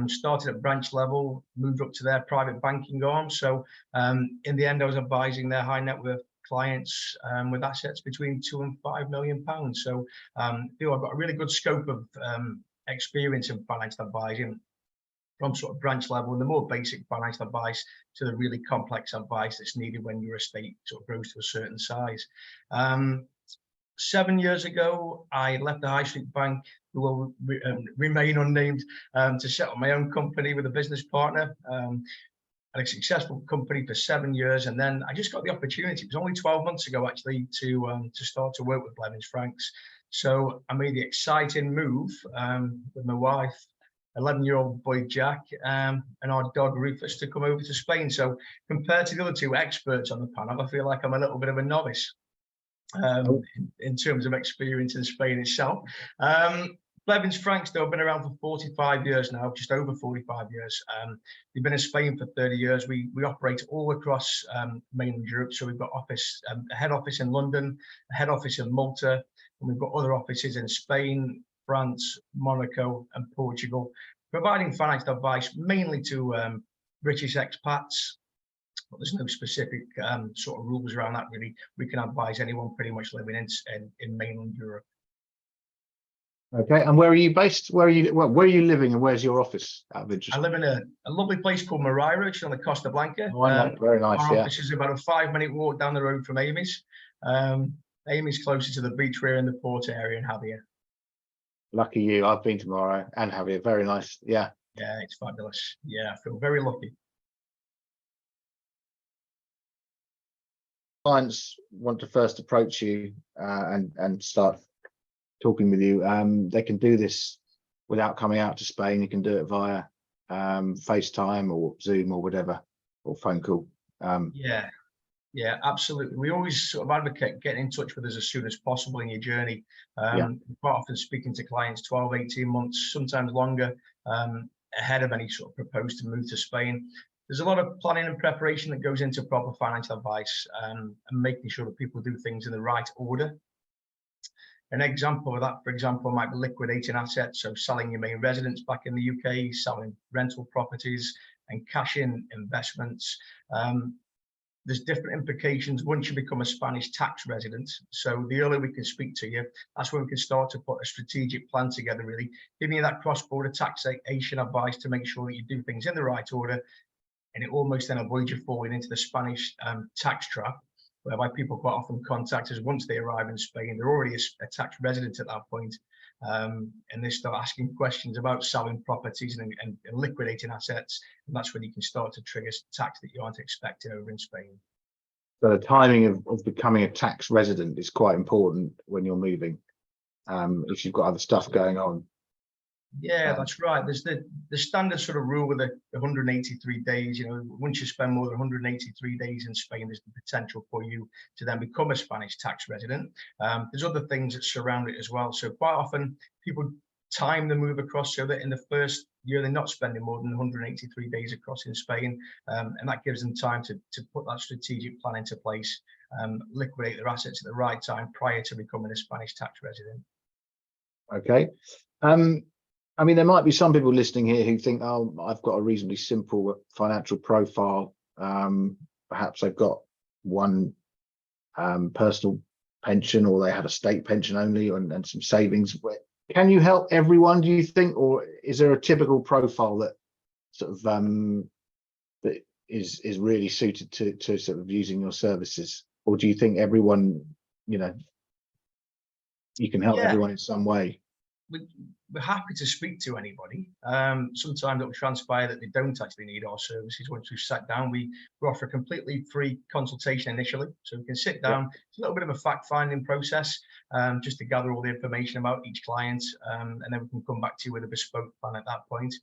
S2: Started at branch level, moved up to their private banking arm. So in the end, I was advising their high net worth clients with assets between £2 and £5 million. So I feel I've got a really good scope of experience in financial advising, from sort of branch level and the more basic financial advice to the really complex advice that's needed when your estate sort of grows to a certain size. 7 years ago, I left the high street bank, who will remain unnamed, to set up my own company with a business partner. Had a successful company for 7 years, and then I just got the opportunity. It was only 12 months ago, actually, to start to work with Blevins Franks. So I made the exciting move with my wife, 11-year-old boy Jack, and our dog Rufus, to come over to Spain. So compared to the other two experts on the panel, I feel like I'm a little bit of a novice in terms of experience in Spain itself. Blevins Franks, though, have been around for 45 years now, just over 45 years. We've been in Spain for 30 years. We operate all across mainland Europe. So we've got a head office in London, a head office in Malta, and we've got other offices in Spain, France, Monaco, and Portugal, providing financial advice mainly to British expats. But there's no specific sort of rules around that, really. We can advise anyone pretty much living in mainland Europe.
S1: Okay, and where are you based? Where are you living, and where's your office? Out of interest.
S2: I live in a lovely place called Moraira, which is on the Costa Blanca.
S1: Oh, I know. Very nice.
S2: Our
S1: Yeah.
S2: office is about a 5-minute walk down the road from Amy's. Amy's closer to the beach. We're in the port area in Javier.
S1: Lucky you. I've been tomorrow and Javier. Very nice. Yeah.
S2: Yeah, it's fabulous. Yeah, I feel very lucky.
S1: Clients want to first approach you and start talking with you. They can do this without coming out to Spain. You can do it via FaceTime or Zoom or whatever, or phone call.
S2: Yeah, absolutely. We always sort of advocate getting in touch with us as soon as possible in your journey. Quite often speaking to clients 12, 18 months, sometimes longer, ahead of any sort of proposed to move to Spain. There's a lot of planning and preparation that goes into proper financial advice, and making sure that people do things in the right order. An example of that, for example, might be liquidating assets, so selling your main residence back in the UK, selling rental properties, and cash in investments. There's different implications once you become a Spanish tax resident. So the earlier we can speak to you, that's when we can start to put a strategic plan together, really, giving you that cross-border taxation advice to make sure that you do things in the right order, and it almost then avoids you falling into the Spanish tax trap, whereby people quite often contact us once they arrive in Spain. They're already a tax resident at that point, and they start asking questions about selling properties and liquidating assets, and that's when you can start to trigger tax that you aren't expecting over in Spain.
S1: So the timing of becoming a tax resident is quite important when you're moving, if you've got other stuff going on.
S2: Yeah, that's right. There's the standard sort of rule with the 183 days. You know, once you spend more than 183 days in Spain, there's the potential for you to then become a Spanish tax resident. There's other things that surround it as well. So quite often people time the move across so that in the first year they're not spending more than 183 days across in Spain, and that gives them time to put that strategic plan into place, liquidate their assets at the right time prior to becoming a Spanish tax resident.
S1: Okay. I mean, there might be some people listening here who think, oh, I've got a reasonably simple financial profile. Perhaps they've got one personal pension, or they have a state pension only, and some savings. Can you help everyone, do you think, or is there a typical profile that sort of that is really suited to sort of using your services, or do you think everyone, you know, you can help everyone in some way?
S2: we're happy to speak to anybody. Sometimes it will transpire that they don't actually need our services. Once we've sat down, we offer a completely free consultation initially. So we can sit down. It's a little bit of a fact-finding process, just to gather all the information about each client. And then we can come back to you with a bespoke plan at that point,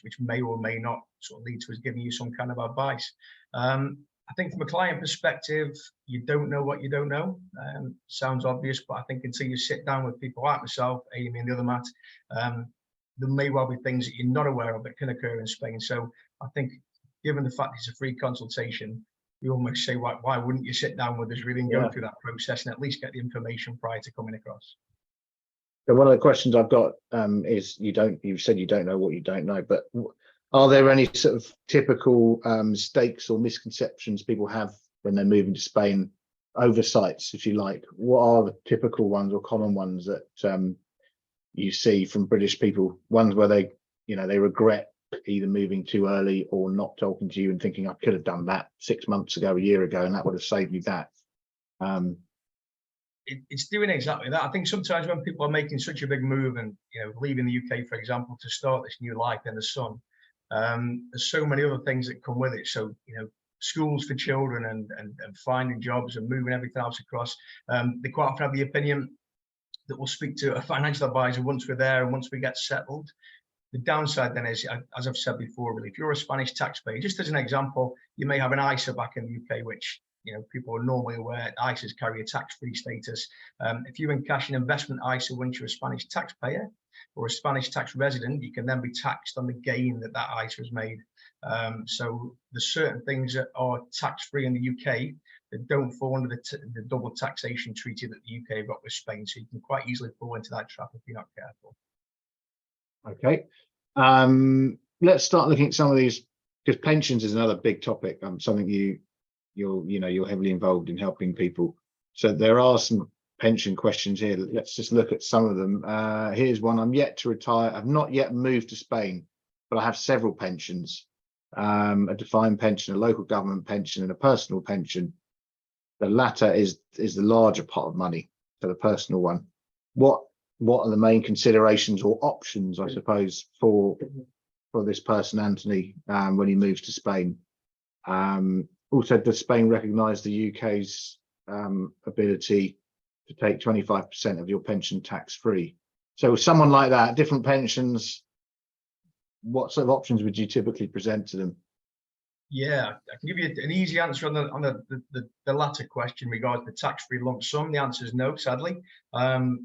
S2: which may or may not sort of lead to us giving you some kind of advice. I think from a client perspective, you don't know what you don't know. Sounds obvious, but I think until you sit down with people like myself, Amy and the other Matt, there may well be things that you're not aware of that can occur in Spain. So I think given the fact it's a free consultation, we almost say, why wouldn't you sit down with us really and go through that process and at least get the information prior to coming across?
S1: So one of the questions I've got is you've said you don't know what you don't know, but are there any sort of typical mistakes or misconceptions people have when they're moving to Spain, oversights, if you like? What are the typical ones or common ones that you see from British people? Ones where they regret either moving too early or not talking to you and thinking, I could have done that 6 months ago, a year ago, and that would have saved me that.
S2: It's doing exactly that. I think sometimes when people are making such a big move and leaving the UK, for example, to start this new life in the sun, there's so many other things that come with it. So schools for children and finding jobs and moving everything else across. They quite often have the opinion that we'll speak to a financial advisor once we're there and once we get settled. The downside then is, as I've said before, really, if you're a Spanish taxpayer, just as an example, you may have an ISA back in the UK, which people are normally aware ISAs carry a tax-free status. If you encash an investment ISA once you're a Spanish taxpayer or a Spanish tax resident, you can then be taxed on the gain that ISA has made. So there's certain things that are tax-free in the UK that don't fall under the double taxation treaty that the UK have got with Spain. So you can quite easily fall into that trap if you're not careful.
S1: Okay. Let's start looking at some of these, because pensions is another big topic. Something you're heavily involved in helping people. So there are some pension questions here. Let's just look at some of them. Here's one. I'm yet to retire. I've not yet moved to Spain, but I have several pensions. A defined pension, a local government pension, and a personal pension. The latter is the larger pot of money for the personal one. What are the main considerations or options, I suppose, for this person, Anthony, when he moves to Spain? Also, does Spain recognise the UK's ability to take 25% of your pension tax-free? So someone like that, different pensions, what sort of options would you typically present to them?
S2: Yeah, I can give you an easy answer on the latter question regarding the tax-free lump sum. The answer is no, sadly.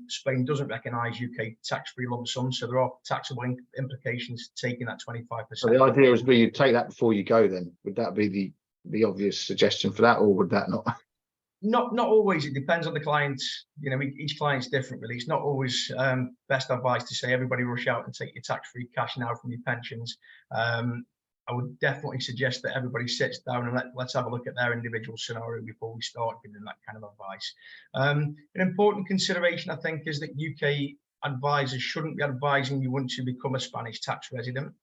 S2: Spain doesn't recognise UK tax-free lump sum, so there are taxable implications to taking that 25%.
S1: So the idea is you take that before you go then. Would that be the obvious suggestion for that, or would that not?
S2: Not always. It depends on the client. Each client's different, really. It's not always best advice to say everybody rush out and take your tax-free cash now from your pensions. I would definitely suggest that everybody sits down and let's have a look at their individual scenario before we start giving that kind of advice. An important consideration, I think, is that UK advisors shouldn't be advising you once you become a Spanish tax resident.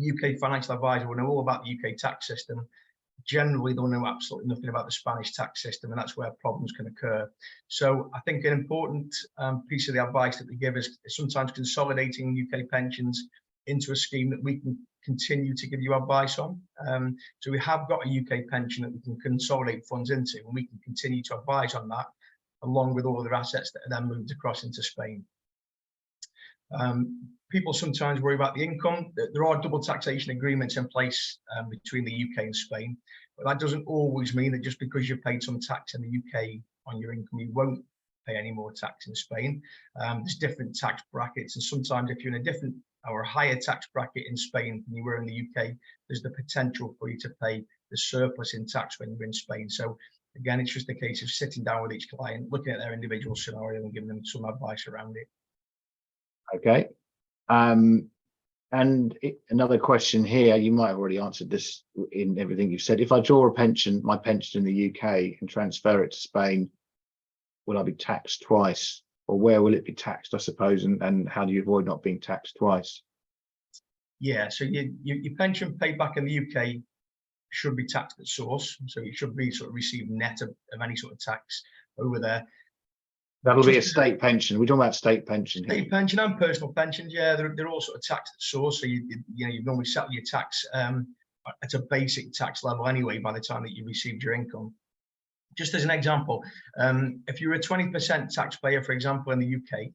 S2: UK financial advisor will know all about the UK tax system. Generally, they'll know absolutely nothing about the Spanish tax system, and that's where problems can occur. So I think an important piece of the advice that we give is sometimes consolidating UK pensions into a scheme that we can continue to give you advice on. So we have got a UK pension that we can consolidate funds into, and we can continue to advise on that, along with all other assets that are then moved across into Spain. People sometimes worry about the income. There are double taxation agreements in place between the UK and Spain, but that doesn't always mean that just because you've paid some tax in the UK on your income, you won't pay any more tax in Spain. There's different tax brackets, and sometimes if you're in a different or a higher tax bracket in Spain than you were in the UK, there's the potential for you to pay the surplus in tax when you're in Spain. So again, it's just a case of sitting down with each client, looking at their individual scenario and giving them some advice around it.
S1: Okay. Another question here, you might have already answered this in everything you've said. If I draw my pension in the UK and transfer it to Spain, will I be taxed twice? Or where will it be taxed, I suppose, and how do you avoid not being taxed twice?
S2: Yeah, so your pension paid back in the UK should be taxed at source, so it should be sort of received net of any sort of tax over there.
S1: That'll be a
S2: Just as
S1: state pension. We're talking about state pension here.
S2: state pension and personal pensions, yeah, they're all sort of taxed at source. So you normally settle your tax at a basic tax level anyway by the time that you received your income. Just as an example, if you're a 20% taxpayer, for example, in the UK,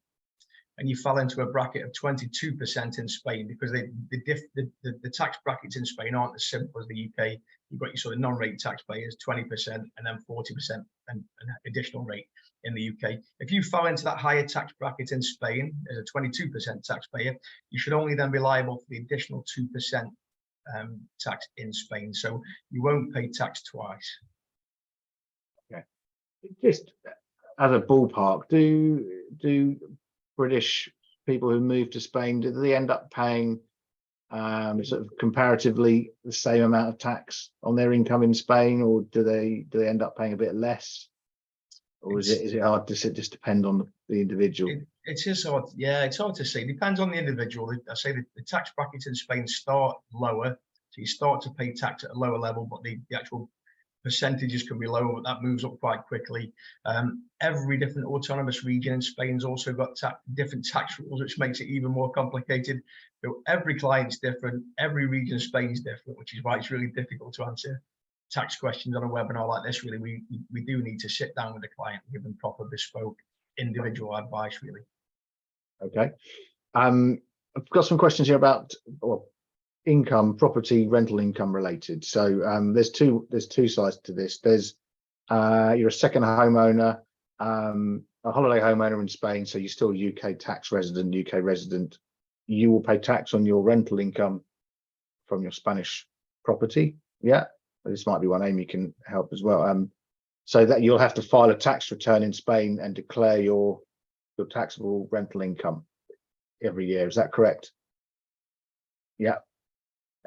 S2: and you fell into a bracket of 22% in Spain, because the tax brackets in Spain aren't as simple as the UK. You've got your sort of non-rate taxpayers, 20%, and then 40% and an additional rate in the UK. If you fell into that higher tax bracket in Spain as a 22% taxpayer, you should only then be liable for the additional 2% tax in Spain. So you won't pay tax twice.
S1: Okay. Just as a ballpark, do British people who move to Spain, do they end up paying sort of comparatively the same amount of tax on their income in Spain, or do they end up paying a bit less, or is it hard to just depend on the individual?
S2: It is hard, yeah, it's hard to say. Depends on the individual. I say that the tax brackets in Spain start lower, so you start to pay tax at a lower level, but the actual percentages can be lower, but that moves up quite quickly. Every different autonomous region in Spain's also got different tax rules, which makes it even more complicated. So every client's different, every region of Spain's different, which is why it's really difficult to answer tax questions on a webinar like this. Really, we do need to sit down with the client and give them proper bespoke individual advice, really.
S1: Okay. I've got some questions here about income, property, rental income related. So there's two sides to this. There's you're a second homeowner, a holiday homeowner in Spain, so you're still a UK tax resident, UK resident. You will pay tax on your rental income from your Spanish property. Yeah, this might be one. Amy can help as well. So that you'll have to file a tax return in Spain and declare your taxable rental income every year. Is that correct? Yeah.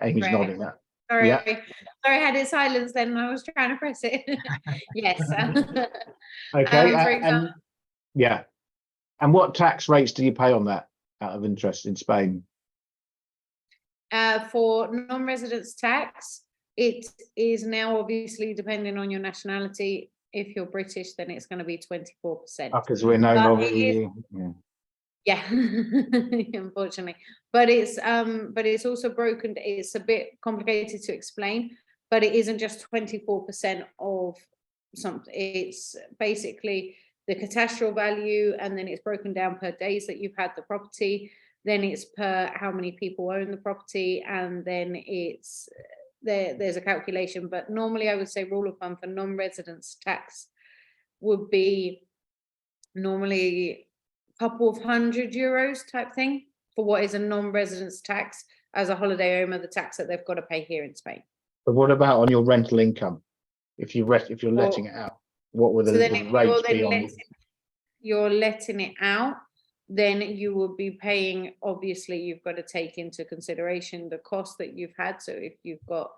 S1: Amy's
S3: Right.
S1: nodding that.
S3: Sorry,
S1: Yeah.
S3: sorry, I had it silenced then and I was trying to press it. Yes.
S1: Okay.
S3: For example,
S1: And what tax rates do you pay on that out of interest in Spain?
S3: for non-residence tax, it is now obviously depending on your nationality. If you're British, then it's going to be 24%.
S1: Because we're no
S3: But
S1: longer.
S3: it is- Yeah, unfortunately, but it's also broken. It's a bit complicated to explain, but it isn't just 24% of something. It's basically the cadastral value, and then it's broken down per days that you've had the property. Then it's per how many people own the property, and then it's there's a calculation. But normally, I would say rule of thumb for non-residence tax would be normally couple of €100 type thing for what is a non-residence tax. As a holiday owner, the tax that they've got to pay here in Spain.
S1: But what about on your rental income? If you're letting it out, what would the rates be on?
S3: You're letting it out, then you will be paying. Obviously, you've got to take into consideration the cost that you've had. So if you've got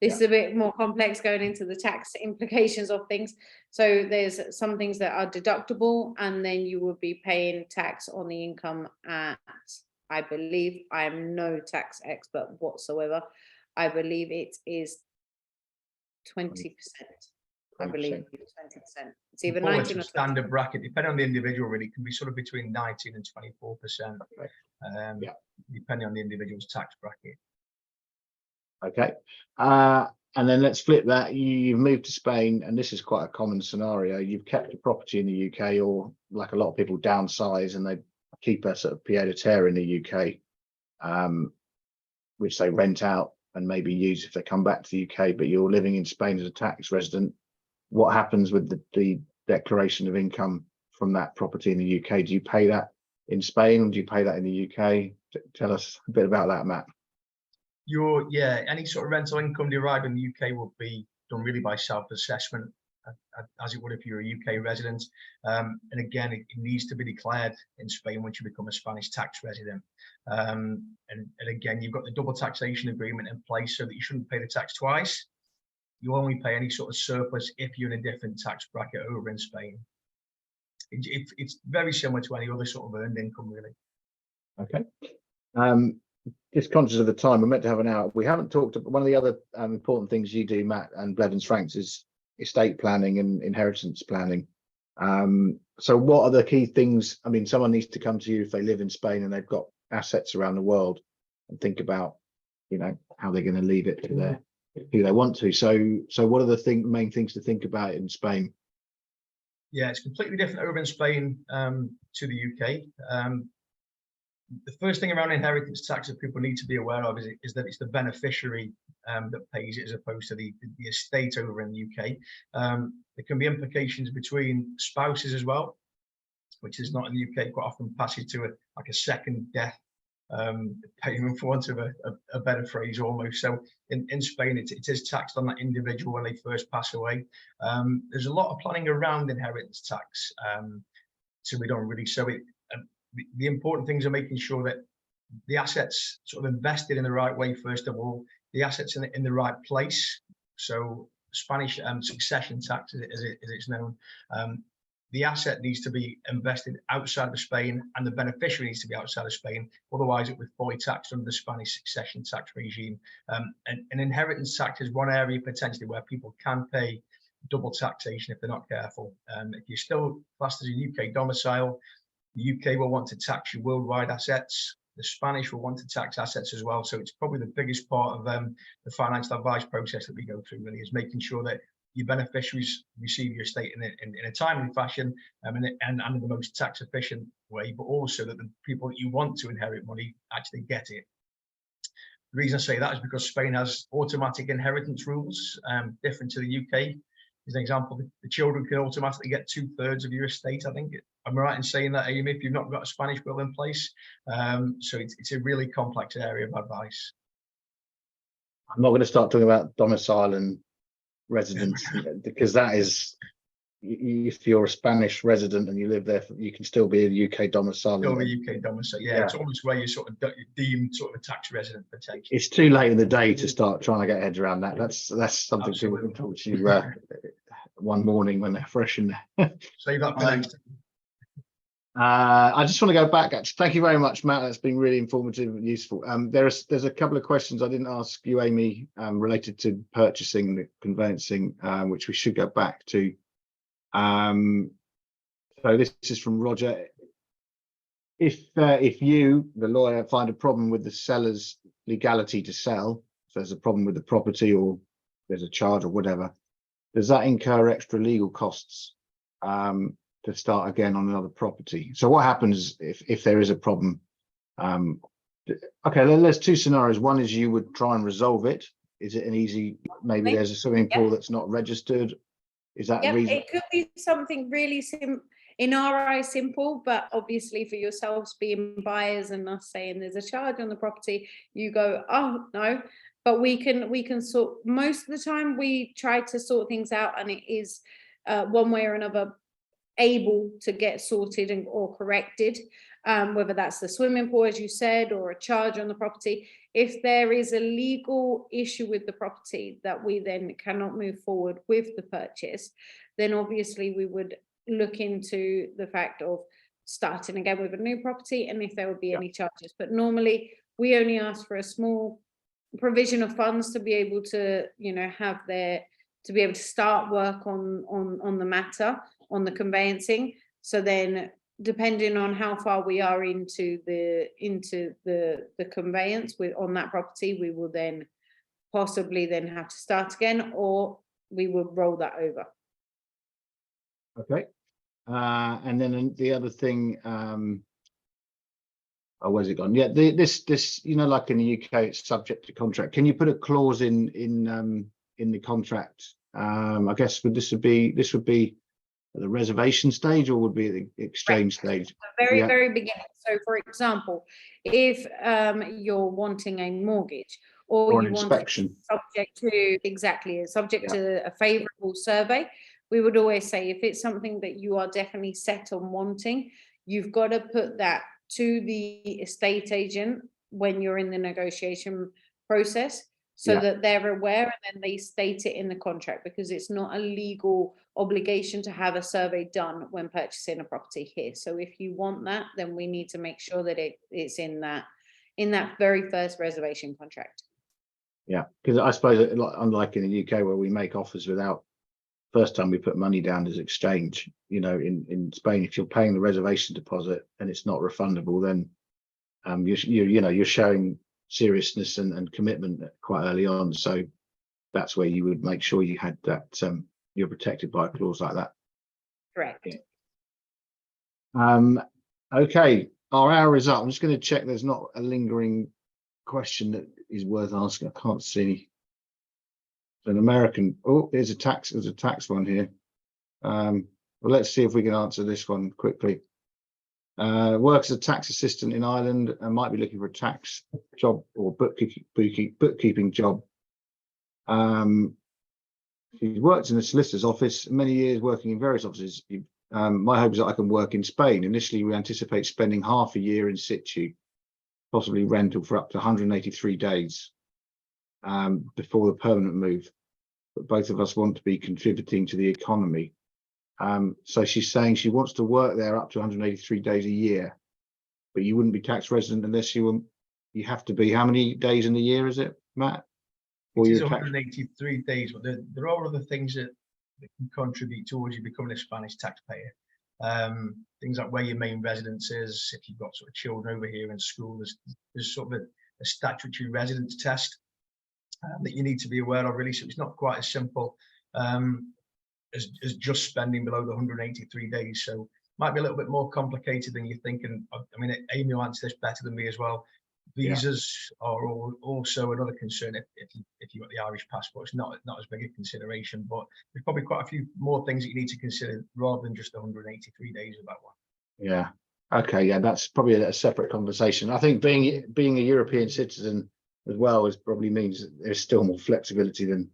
S3: this is a bit more complex going into the tax implications of things. So there's some things that are deductible, and then you will be paying tax on the income at, I believe, I am no tax expert whatsoever, I believe it is 20%. I believe it's 20%. It's either 19 or 20.
S2: Standard bracket, depending on the individual, really, it can be sort of between 19 and 24%, depending on the individual's tax bracket.
S1: Okay. And then let's flip that. You've moved to Spain, and this is quite a common scenario. You've kept a property in the UK, or like a lot of people downsize and they keep a sort of pied a terre in the UK, which they rent out and maybe use if they come back to the UK, but you're living in Spain as a tax resident. What happens with the declaration of income from that property in the UK? Do you pay that in Spain, or do you pay that in the UK? Tell us a bit about that, Matt.
S2: Any sort of rental income derived in the UK will be done really by self-assessment, as it would if you're a UK resident. And again, it needs to be declared in Spain once you become a Spanish tax resident. And again, you've got the double taxation agreement in place so that you shouldn't pay the tax twice. You only pay any sort of surplus if you're in a different tax bracket over in Spain. It's very similar to any other sort of earned income, really.
S1: Okay. Just conscious of the time, we're meant to have an hour. We haven't talked about one of the other important things you do, Matt, and Blevins Franks, is estate planning and inheritance planning. So what are the key things? I mean, someone needs to come to you if they live in Spain and they've got assets around the world, and think about, you know, how they're going to leave it to their who they want to. So what are the main things to think about in Spain?
S2: Yeah, it's completely different over in Spain to the UK. The first thing around inheritance tax that people need to be aware of is that it's the beneficiary that pays it, as opposed to the estate over in the UK. There can be implications between spouses as well, which is not in the UK. Quite often passes to like a second death payment, for want of a better phrase, almost. So in Spain, it is taxed on that individual when they first pass away. There's a lot of planning around inheritance tax to be done, really. So the important things are making sure that the assets sort of invested in the right way, first of all, the assets in the right place. So Spanish succession tax, as it's known, the asset needs to be invested outside of Spain, and the beneficiary needs to be outside of Spain. Otherwise, it would fully taxed under the Spanish succession tax regime. And inheritance tax is one area potentially where people can pay double taxation if they're not careful. If you're still classed as a UK domicile, the UK will want to tax your worldwide assets. The Spanish will want to tax assets as well. So it's probably the biggest part of the financial advice process that we go through, really, is making sure that your beneficiaries receive your estate in a timely fashion and in the most tax efficient way, but also that the people that you want to inherit money actually get it. The reason I say that is because Spain has automatic inheritance rules, different to the UK. As an example, the children can automatically get 2/3 of your estate, I think. Am I right in saying that, Amy, if you've not got a Spanish will in place? So it's a really complex area of advice.
S1: I'm not going to start talking about domicile and residence because that is, if you're a Spanish resident and you live there, you can still be a UK domicile.
S2: Still a UK domicile, yeah. It's almost where you sort of deemed sort of a tax resident potentially.
S1: It's too late in the day to start trying to get heads around that. That's something people can talk to you one morning when they're fresh in there.
S2: Save that for next time.
S1: I just want to go back. Actually, thank you very much, Matt. That's been really informative and useful. There's a couple of questions I didn't ask you, Amy, related to purchasing, the conveyancing, which we should go back to. So this is from Roger. If you, the lawyer, find a problem with the seller's legality to sell, so there's a problem with the property or there's a charge or whatever, does that incur extra legal costs to start again on another property? So what happens if there is a problem? Okay, there's two scenarios. One is you would try and resolve it. Is it an easy, maybe there's a swimming pool that's not registered? Is that a reason?
S3: It could be something really in our eyes simple, but obviously for yourselves being buyers and us saying there's a charge on the property, you go, oh no. But we can sort, most of the time we try to sort things out, and it is one way or another able to get sorted or corrected, whether that's the swimming pool, as you said, or a charge on the property. If there is a legal issue with the property that we then cannot move forward with the purchase, then obviously we would look into the fact of starting again with a new property, and if there would be any charges. But normally we only ask for a small provision of funds to be able to, to be able to start work on the matter, on the conveyancing. So then, depending on how far we are into the conveyance on that property, we will then possibly then have to start again, or we will roll that over.
S1: Okay. And then the other thing, where's it gone? Yeah, this like in the UK, it's subject to contract. Can you put a clause in the contract? I guess this would be at the reservation stage, or would be at the exchange stage?
S3: The very beginning. So for example, if you're wanting a mortgage or you
S1: an
S3: want
S1: inspection
S3: subject to a favorable survey, we would always say if it's something that you are definitely set on wanting, you've got to put that to the estate agent when you're in the negotiation process, so that they're aware, and then they state it in the contract, because it's not a legal obligation to have a survey done when purchasing a property here. So if you want that, then we need to make sure that it's in that very first reservation contract.
S1: Yeah, because I suppose unlike in the UK where we make offers without first time we put money down as exchange. You know, in Spain, if you're paying the reservation deposit and it's not refundable, then you're showing seriousness and commitment quite early on. So that's where you would make sure you had that, you're protected by a clause like that.
S3: Correct.
S1: Okay, our hour is up. I'm just going to check there's not a lingering question that is worth asking. I can't see an American. Oh, there's a tax one here. Well, let's see if we can answer this one quickly. Works as a tax assistant in Ireland and might be looking for a tax job or bookkeeping job. She's worked in a solicitor's office many years, working in various offices. My hope is that I can work in Spain. Initially, we anticipate spending half a year in situ, possibly rental for up to 183 days before the permanent move. But both of us want to be contributing to the economy. So she's saying she wants to work there up to 183 days a year, but you wouldn't be tax resident unless you have to be, how many days in the year is it, Matt?
S2: It is 183 days, but there are other things that can contribute towards you becoming a Spanish taxpayer. Things like where your main residence is, if you've got sort of children over here in school, there's sort of a statutory residence test that you need to be aware of, really. So it's not quite as simple as just spending below the 183 days. So it might be a little bit more complicated than you're thinking. I mean, Amy will answer this better than me as well. Visas are also another concern if you've got the Irish passport. It's not as big a consideration, but there's probably quite a few more things that you need to consider rather than just 183 days of that one. Yeah.
S1: Okay. Yeah, that's probably a separate conversation. I think being a European citizen as well probably means that there's still more flexibility than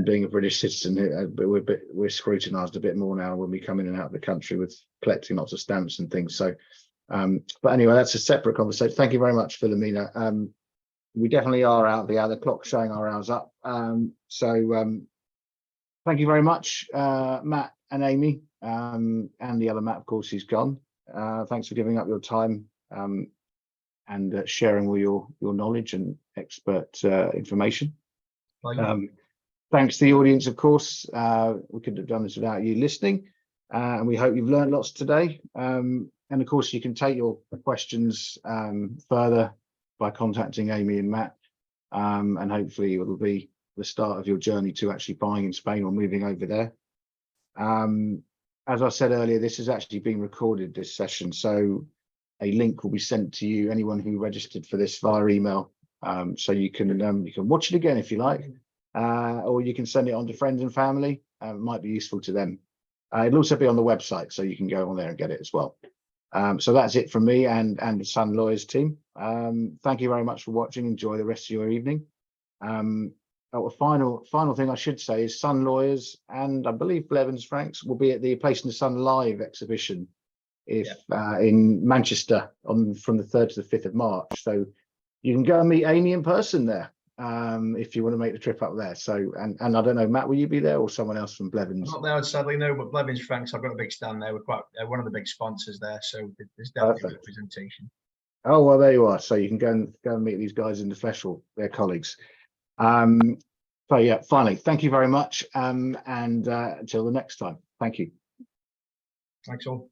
S1: being a British citizen. But we're scrutinised a bit more now when we come in and out of the country with collecting lots of stamps and things. So. But anyway, that's a separate conversation. Thank you very much, Philomena. We definitely are out the hour. The clock's showing our hours up. So thank you very much, Matt and Amy, and the other Matt, of course, he's gone. Thanks for giving up your time and sharing all your knowledge and expert information. Thanks to the audience, of course. We couldn't have done this without you listening, and we hope you've learned lots today. And of course, you can take your questions further by contacting Amy and Matt, and hopefully it will be the start of your journey to actually buying in Spain or moving over there. As I said earlier, this is actually being recorded, this session, so a link will be sent to you, anyone who registered for this, via email, so you can watch it again if you like, or you can send it on to friends and family. It might be useful to them. It'll also be on the website, so you can go on there and get it as well. So that's it from me and the Sun Lawyers team. Thank you very much for watching. Enjoy the rest of your evening. A final thing I should say is Sun Lawyers and I believe Blevins Franks will be at the Place in the Sun Live exhibition in Manchester from the 3rd to the 5th of March. So you can go and meet Amy in person there if you want to make the trip up there. So and I don't know, Matt, will you be there or someone else from Blevins?
S2: I'm not there, sadly, no, but Blevins Franks, I've got a big stand there. We're quite one of the big sponsors there, so there's definitely representation. Oh well, there you are. So you can go and meet these guys in the flesh, or their colleagues. So yeah, finally, thank you very much, and until the next time, thank you. Thanks all.